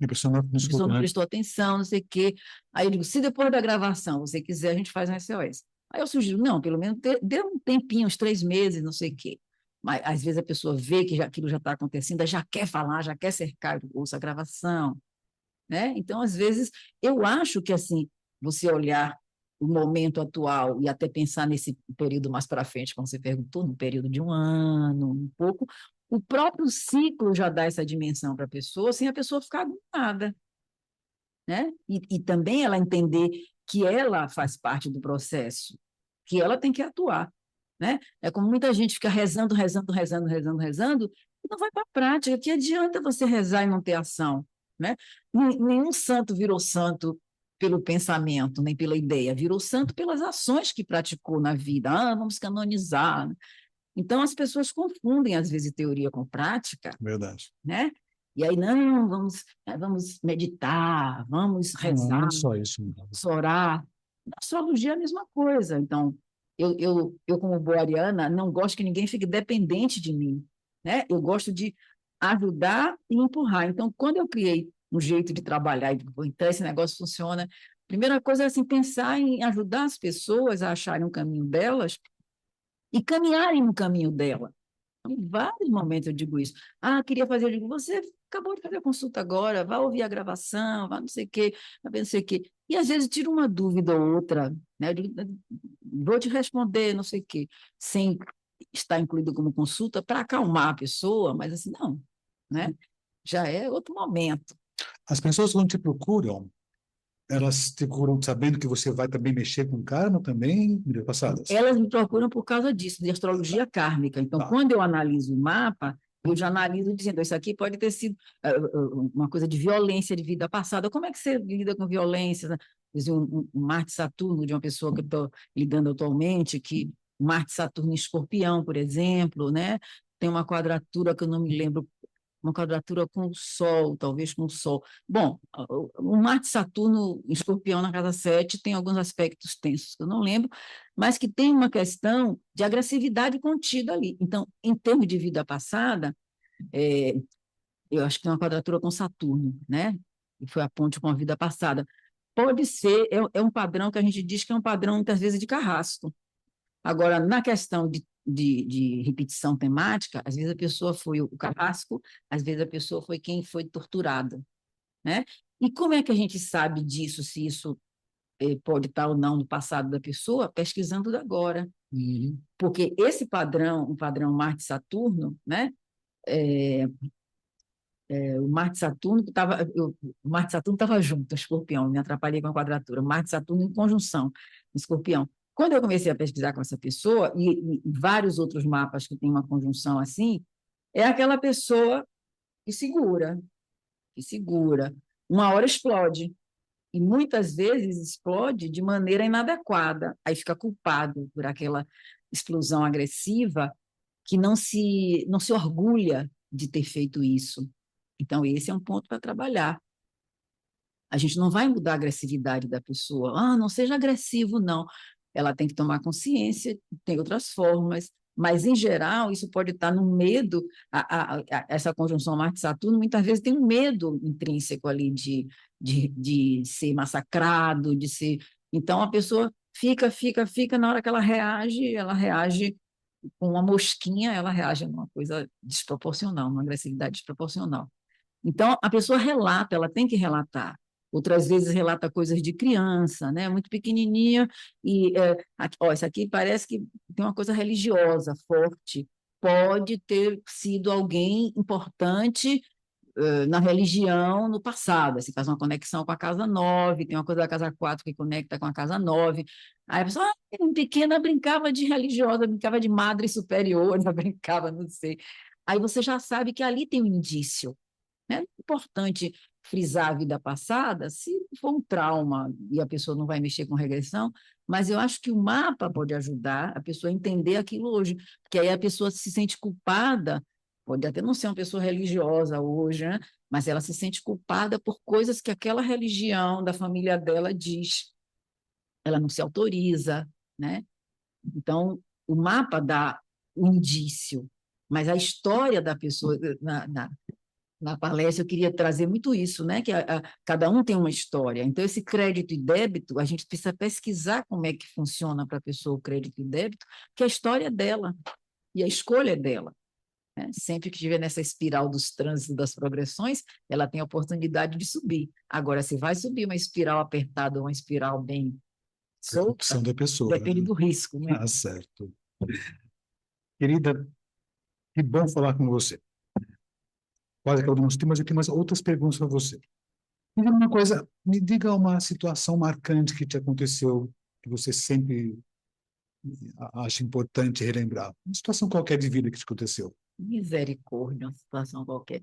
E a pessoa não
A pessoa
escuta,
não
né?
prestou atenção, não sei o quê. Aí eu digo, se depois da gravação você quiser, a gente faz um SOS. Aí eu sugiro, não, pelo menos dê um tempinho, uns 3 meses, não sei o quê. Mas às vezes a pessoa vê que aquilo já está acontecendo, já quer falar, já quer cercar, ouça a gravação, né? Então, às vezes, eu acho que, assim, você olhar o momento atual e até pensar nesse período mais para frente, como você perguntou, no período de um ano, um pouco, o próprio ciclo já dá essa dimensão para a pessoa, sem a pessoa ficar agoniada, né? E também ela entender que ela faz parte do processo, que ela tem que atuar, né? É como muita gente fica rezando, rezando, rezando, rezando, rezando, e não vai para a prática. Que adianta você rezar e não ter ação, né? Nenhum santo virou santo pelo pensamento, nem pela ideia, virou santo pelas ações que praticou na vida. Vamos canonizar. Então, as pessoas confundem, às vezes, teoria com prática,
Verdade.
né? E aí, não, vamos meditar, vamos
Não
rezar,
é só isso.
vamos orar. Na astrologia é a mesma coisa. Então, eu como boariana, não gosto que ninguém fique dependente de mim, né? Eu gosto de ajudar e empurrar. Então, quando eu criei um jeito de trabalhar, e digo, então esse negócio funciona, a primeira coisa é assim, pensar em ajudar as pessoas a acharem o caminho delas e caminharem no caminho dela. Em vários momentos eu digo isso. Queria fazer, eu digo, você acabou de fazer a consulta agora, vá ouvir a gravação, vá não sei o quê, vá ver não sei o quê. E às vezes tira uma dúvida ou outra, né? Eu digo, vou te responder, não sei o quê, sem estar incluído como consulta, para acalmar a pessoa, mas assim, não, né? Já é outro momento.
As pessoas quando te procuram, elas te procuram sabendo que você vai também mexer com karma também, vidas passadas.
Elas me procuram por causa disso, de astrologia kármica. Então, quando eu analiso o mapa, eu já analiso dizendo, isso aqui pode ter sido uma coisa de violência de vida passada. Como é que você lida com violência? Né? Um Marte-Saturno de uma pessoa que eu estou lidando atualmente, que Marte-Saturno em Escorpião, por exemplo, né? Tem uma quadratura que eu não me lembro uma quadratura com o Sol, talvez com o Sol. Bom, o Marte-Saturno em Escorpião na casa 7 tem alguns aspectos tensos que eu não lembro, mas que tem uma questão de agressividade contida ali. Então, em termos de vida passada, eu acho que tem uma quadratura com Saturno, né? E foi a ponte com a vida passada. Pode ser, é um padrão que a gente diz que é um padrão, muitas vezes, de carrasco. Agora, na questão de repetição temática, às vezes a pessoa foi o carrasco, às vezes a pessoa foi quem foi torturada, né? E como é que a gente sabe disso, se isso pode estar ou não no passado da pessoa? Pesquisando agora.
Uhum.
Porque esse padrão, o padrão Marte-Saturno, né? O Marte-Saturno estava junto, Escorpião, me atrapalhei com a quadratura. Marte-Saturno em conjunção, Escorpião. Quando eu comecei a pesquisar com essa pessoa, e vários outros mapas que têm uma conjunção assim, é aquela pessoa que segura, uma hora explode, e muitas vezes explode de maneira inadequada, aí fica culpado por aquela explosão agressiva que não se orgulha de ter feito isso. Então, esse é um ponto para trabalhar. A gente não vai mudar a agressividade da pessoa. Ah, não seja agressivo, não. Ela tem que tomar consciência, tem outras formas, mas, em geral, isso pode estar no medo, essa conjunção Marte-Saturno, muitas vezes tem um medo intrínseco ali de ser massacrado, de ser... Então, a pessoa fica, na hora que ela reage com uma mosquinha, ela reage a uma coisa desproporcional, uma agressividade desproporcional. Então, a pessoa relata, ela tem que relatar. Outras vezes relata coisas de criança, né? Muito pequenininha, e isso aqui parece que tem uma coisa religiosa forte. Pode ter sido alguém importante na religião no passado. Se faz uma conexão com a casa 9, tem uma coisa da casa 4 que conecta com a casa 9. Aí a pessoa, pequena, brincava de religiosa, brincava de madre superior, brincava, não sei. Aí você já sabe que ali tem um indício. É importante frisar a vida passada, se for um trauma e a pessoa não vai mexer com regressão, mas eu acho que o mapa pode ajudar a pessoa a entender aquilo hoje, porque aí a pessoa se sente culpada, pode até não ser uma pessoa religiosa hoje, né? Mas ela se sente culpada por coisas que aquela religião da família dela diz. Ela não se autoriza, né? Então, o mapa dá um indício, mas a história da pessoa, na palestra eu queria trazer muito isso, né? Que cada um tem uma história. Então, esse crédito e débito, a gente precisa pesquisar como é que funciona para a pessoa o crédito e débito, que a história é dela e a escolha é dela. Né? Sempre que estiver nessa espiral dos trânsitos, das progressões, ela tem a oportunidade de subir. Agora, se vai subir uma espiral apertada ou uma espiral bem
A opção
solta,
da pessoa,
depende
né?
do risco, né?
Ah, certo. Querida, que bom falar com você. Quase acabamos, mas eu tenho mais outras perguntas para você. Me diga uma coisa, me diga uma situação marcante que te aconteceu, que você sempre acha importante relembrar. Uma situação qualquer de vida que te aconteceu.
Misericórdia, uma situação qualquer.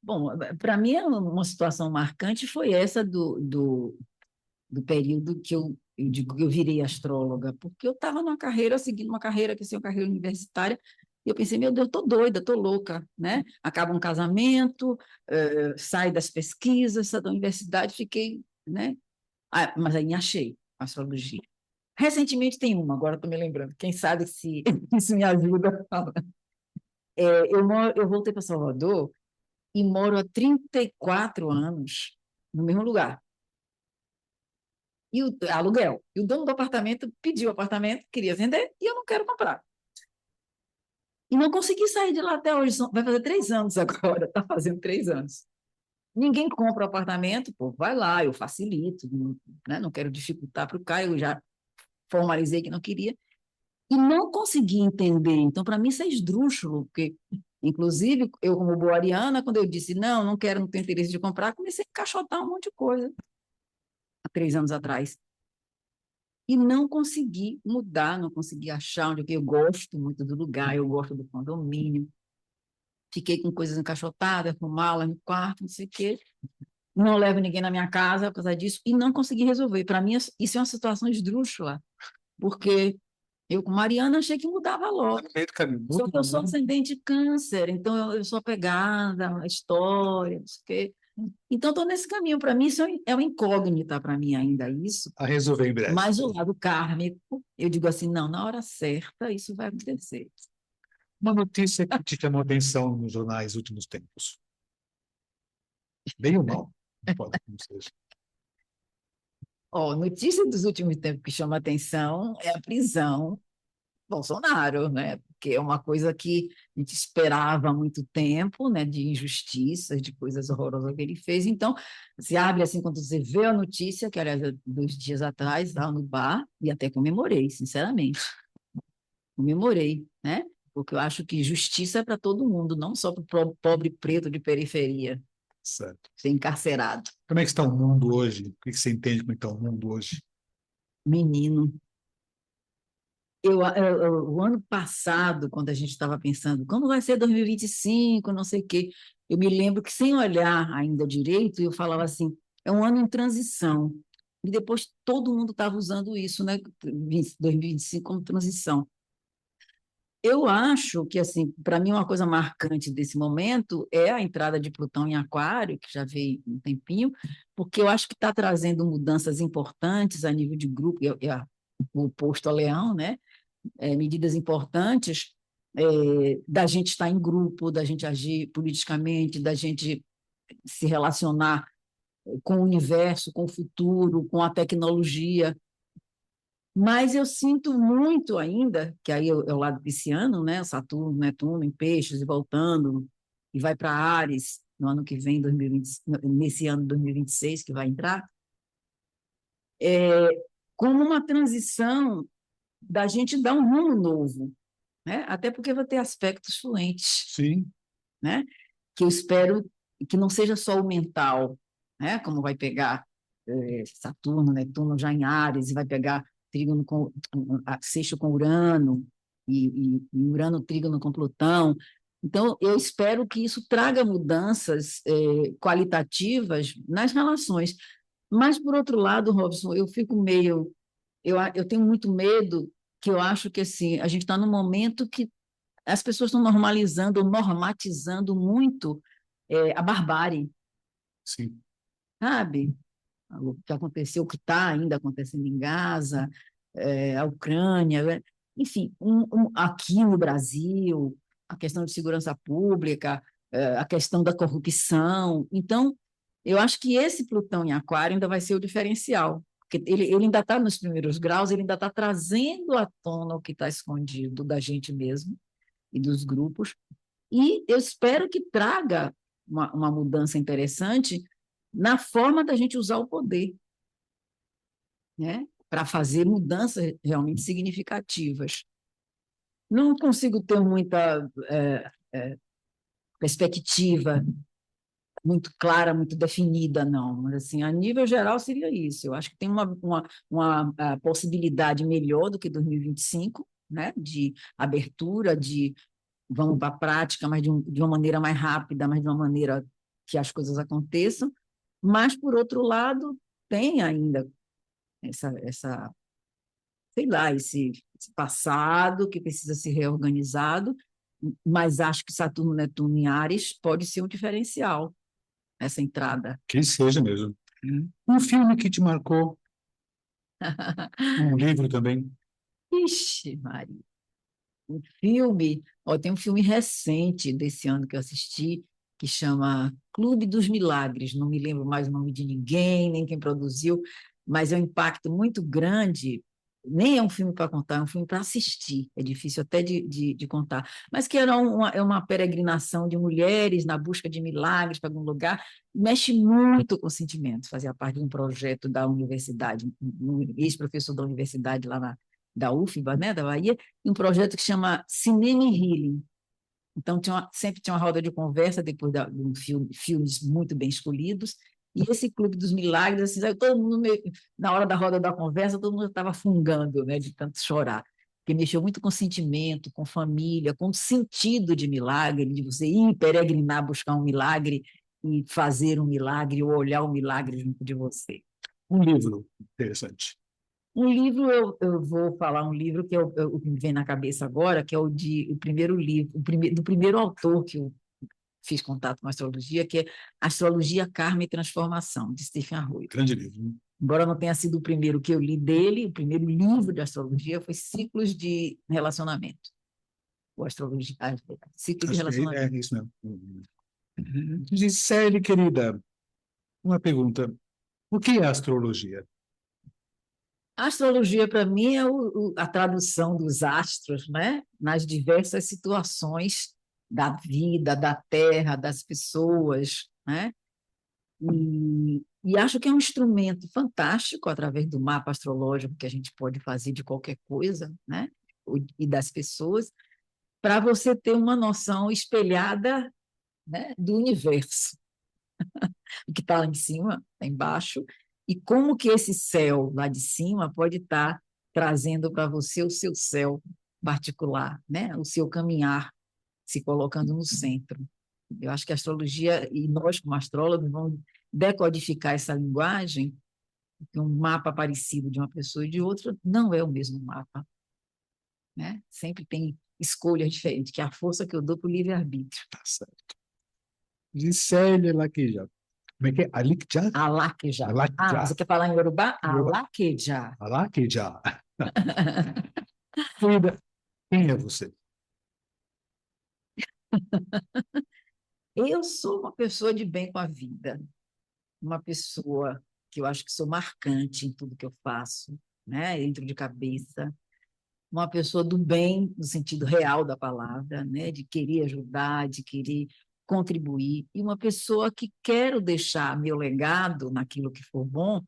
Bom, para mim, uma situação marcante foi essa do período que eu digo que eu virei astróloga, porque eu estava numa carreira, seguindo uma carreira que é uma carreira universitária, e eu pensei, meu Deus, estou doida, estou louca, né? Acaba um casamento, sai das pesquisas, sai da universidade, fiquei, né? Mas aí me achei a astrologia. Recentemente tem uma, agora estou me lembrando, quem sabe se isso me ajuda. Eu voltei para Salvador e moro há 34 anos no mesmo lugar. E aluguel. E o dono do apartamento pediu o apartamento, queria vender, e eu não quero comprar. E não consegui sair de lá até hoje. Vai fazer 3 anos agora, está fazendo 3 anos. Ninguém compra o apartamento, pô, vai lá, eu facilito, não, né, não quero dificultar para o Caio, eu já formalizei que não queria. E não consegui entender. Então, para mim, isso é esdrúxulo, porque, inclusive, eu, como boa ariana, quando eu disse não, não quero, não tenho interesse de comprar, comecei a encaixotar um monte de coisa há 3 anos atrás. E não consegui mudar, não consegui achar onde eu gosto muito do lugar, eu gosto do condomínio. Fiquei com coisas encaixotadas, com mala no quarto, não sei o quê. Não levo ninguém na minha casa por causa disso, e não consegui resolver. Para mim, isso é uma situação esdrúxula, porque Eu, com Mariana, achei que mudava logo.
No meio do caminho.
Só que eu sou
Muda.
ascendente de câncer, então eu sou apegada à história, não sei o quê. Então, estou nesse caminho. Para mim, isso é uma incógnita para mim ainda, isso.
A resolver em breve.
Mas o lado kármico, eu digo assim, não, na hora certa isso vai acontecer.
Uma notícia que te chamou atenção nos jornais nos últimos tempos. Bem ou mal? Pode, não seja.
Ó, notícia dos últimos tempos que chama atenção é a prisão Bolsonaro, né? Porque é uma coisa que a gente esperava há muito tempo, né? De injustiças, de coisas horrorosas que ele fez. Então, se abre assim, quando você vê a notícia, que aliás, 2 dias atrás, lá no bar, e até comemorei, sinceramente. Comemorei, né? Porque eu acho que justiça é para todo mundo, não só para o pobre preto de periferia
Certo.
ser encarcerado.
Como é que está o mundo hoje? O que você entende como é que está o mundo hoje?
Menino, o ano passado, quando a gente estava pensando, como vai ser 2025, não sei o quê, eu me lembro que, sem olhar ainda direito, eu falava assim, é um ano em transição. E depois todo mundo estava usando isso, né? 2025 como transição. Eu acho que, assim, para mim, uma coisa marcante desse momento é a entrada de Plutão em Aquário, que já veio um tempinho, porque eu acho que está trazendo mudanças importantes a nível de grupo, o oposto a Leão, né? Medidas importantes da gente estar em grupo, da gente agir politicamente, da gente se relacionar com o universo, com o futuro, com a tecnologia. Mas eu sinto muito ainda, que aí é o lado pisciano, né? Saturno, Netuno em Peixes e voltando, e vai para Áries no ano que vem, 2020, nesse ano 2026 que vai entrar, como uma transição da gente dar um rumo novo, né? Até porque vai ter aspectos fluentes,
Sim.
né? Que eu espero que não seja só o mental, né? Como vai pegar Saturno, Netuno já em Áries, e vai pegar trígono com sexto com Urano e Urano trígono com Plutão. Então, eu espero que isso traga mudanças qualitativas nas relações. Mas, por outro lado, Robson, eu fico meio. Eu tenho muito medo, que eu acho que assim, a gente está num momento que as pessoas estão normalizando, normatizando muito a barbárie,
Sim.
sabe? O que aconteceu, o que está ainda acontecendo em Gaza, a Ucrânia, né? Enfim, aqui no Brasil, a questão de segurança pública, a questão da corrupção. Então, eu acho que esse Plutão em Aquário ainda vai ser o diferencial, porque ele ainda está nos primeiros graus, ele ainda está trazendo à tona o que está escondido da gente mesmo e dos grupos, e eu espero que traga uma mudança interessante na forma da gente usar o poder, né? Para fazer mudanças realmente significativas. Não consigo ter muita perspectiva muito clara, muito definida, não. Mas, assim, a nível geral seria isso. Eu acho que tem uma possibilidade melhor do que 2025, né? De abertura, de vamos para a prática, mas de uma maneira mais rápida, mas de uma maneira que as coisas aconteçam. Mas, por outro lado, tem ainda essa sei lá, esse passado que precisa ser reorganizado, mas acho que Saturno, Netuno em Áries pode ser um diferencial, essa entrada.
Que seja mesmo. Um filme que te marcou, um livro também.
Ixi, Maria. Um filme, ó, tem um filme recente desse ano que eu assisti, que chama Clube dos Milagres. Não me lembro mais o nome de ninguém, nem quem produziu, mas é um impacto muito grande. Nem é um filme para contar, é um filme para assistir. É difícil até de contar. Mas que era uma peregrinação de mulheres na busca de milagres para algum lugar. Mexe muito com o sentimento. Fazia parte de um projeto da universidade, um ex-professor da universidade lá da UFBA, né, da Bahia, um projeto que chama Cinema e Healing. Então, sempre tinha uma roda de conversa depois de um filmes muito bem escolhidos, e esse Clube dos Milagres, assim, sabe, todo mundo, na hora da roda da conversa, todo mundo estava fungando, né, de tanto chorar, porque mexeu muito com sentimento, com família, com o sentido de milagre, de você ir peregrinar, buscar um milagre e fazer um milagre, ou olhar o milagre junto de você.
Um livro interessante.
Um livro, eu vou falar um livro o que me vem na cabeça agora, que é o primeiro livro, do primeiro autor que eu fiz contato com a astrologia, que é Astrologia, Karma e Transformação, de Stephen Arroyo.
Grande livro, né?
Embora não tenha sido o primeiro que eu li dele, o primeiro livro de astrologia foi Ciclos de Relacionamento. O astrologia, Ciclo de
Acho que
Relacionamento.
é isso mesmo. Gisele, querida, uma pergunta. O que é astrologia?
A astrologia, para mim, é a tradução dos astros, né? Nas diversas situações da vida, da Terra, das pessoas, né? E acho que é um instrumento fantástico, através do mapa astrológico, que a gente pode fazer de qualquer coisa, né? E das pessoas, para você ter uma noção espelhada, né, do universo, o que está lá em cima, lá embaixo, e como que esse céu lá de cima pode estar trazendo para você o seu céu particular, né? O seu caminhar, se colocando no centro. Eu acho que a astrologia, e nós como astrólogos, vamos decodificar essa linguagem, porque um mapa parecido de uma pessoa e de outra não é o mesmo mapa, né? Sempre tem escolhas diferentes, que é a força que eu dou para o livre-arbítrio.
Tá certo. Gisele Laquija. Como é que é? Alikja?
Alaqueja.
Alakja.
Você quer falar em Yorubá?
Yorubá.
Alaqueja.
Alakja. Querida, quem é você?
Eu sou uma pessoa de bem com a vida, uma pessoa que eu acho que sou marcante em tudo que eu faço, né? Dentro de cabeça, uma pessoa do bem no sentido real da palavra, né? De querer ajudar, de querer contribuir, e uma pessoa que quero deixar meu legado naquilo que for bom,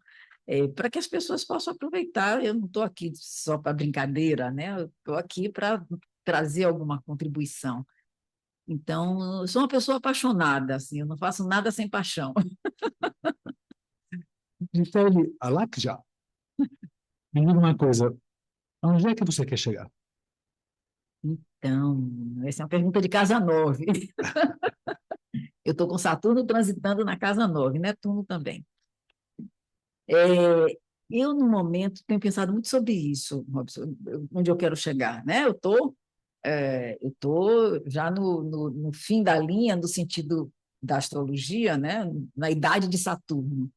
para que as pessoas possam aproveitar. Eu não estou aqui só para brincadeira, né? Eu estou aqui para trazer alguma contribuição. Então, eu sou uma pessoa apaixonada, assim, eu não faço nada sem paixão.
Gisele Alakja. Me diga uma coisa. Onde é que você quer chegar?
Então, essa é uma pergunta de casa 9. Eu estou com Saturno transitando na casa 9, Netuno também. Eu, no momento, tenho pensado muito sobre isso, Robson, onde eu quero chegar, né? Eu tô já no fim da linha, no sentido da astrologia, né? Na idade de Saturno.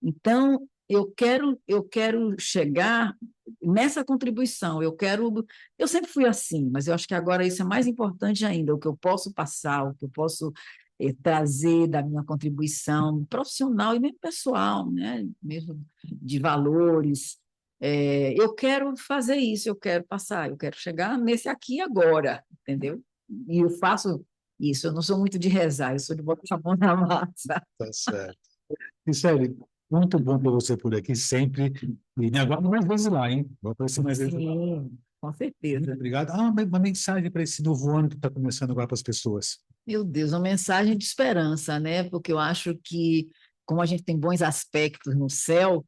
Então, eu quero chegar nessa contribuição. Eu sempre fui assim, mas eu acho que agora isso é mais importante ainda, o que eu posso passar, o que eu posso trazer da minha contribuição profissional e mesmo pessoal, né? Mesmo de valores. Eu quero fazer isso, eu quero passar, eu quero chegar nesse aqui e agora, entendeu? E eu faço isso, eu não sou muito de rezar, eu sou de botar a mão na massa.
Tá certo. Gisele, muito bom ter você por aqui sempre. E me aguardo mais vezes lá, hein? Vou aparecer mais vezes lá.
Sim, com
Muito
certeza.
obrigado. Uma mensagem para esse novo ano que está começando agora para as pessoas.
Meu Deus, uma mensagem de esperança, né? Porque eu acho que, como a gente tem bons aspectos no céu,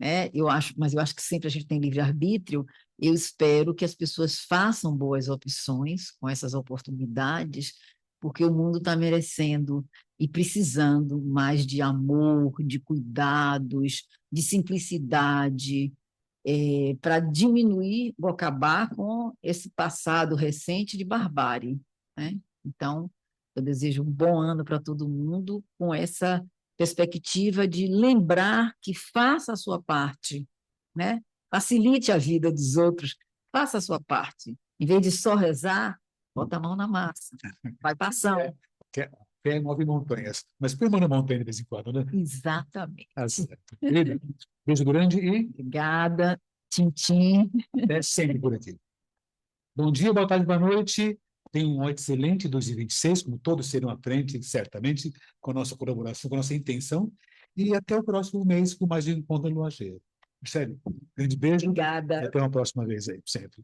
né? Mas eu acho que sempre a gente tem livre-arbítrio. Eu espero que as pessoas façam boas opções com essas oportunidades, porque o mundo está merecendo e precisando mais de amor, de cuidados, de simplicidade, para diminuir ou acabar com esse passado recente de barbárie, né? Então, eu desejo um bom ano para todo mundo, com essa perspectiva de lembrar que faça a sua parte, né? Facilite a vida dos outros, faça a sua parte. Em vez de só rezar, bota a mão na massa, vai para ação.
Fé move montanhas. Mas põe a mão na montanha de vez em quando, né?
Exatamente.
Tá certo. Querida, beijo grande e
Obrigada, Tintim.
até sempre por aqui. Bom dia, boa tarde, boa noite. Tenha um excelente 2026, como todos serão à frente, certamente, com a nossa colaboração, com a nossa intenção. E até o próximo mês com mais um Encontro no Lua Cheia. Sério, grande beijo.
Obrigada.
E até uma próxima vez aí, sempre.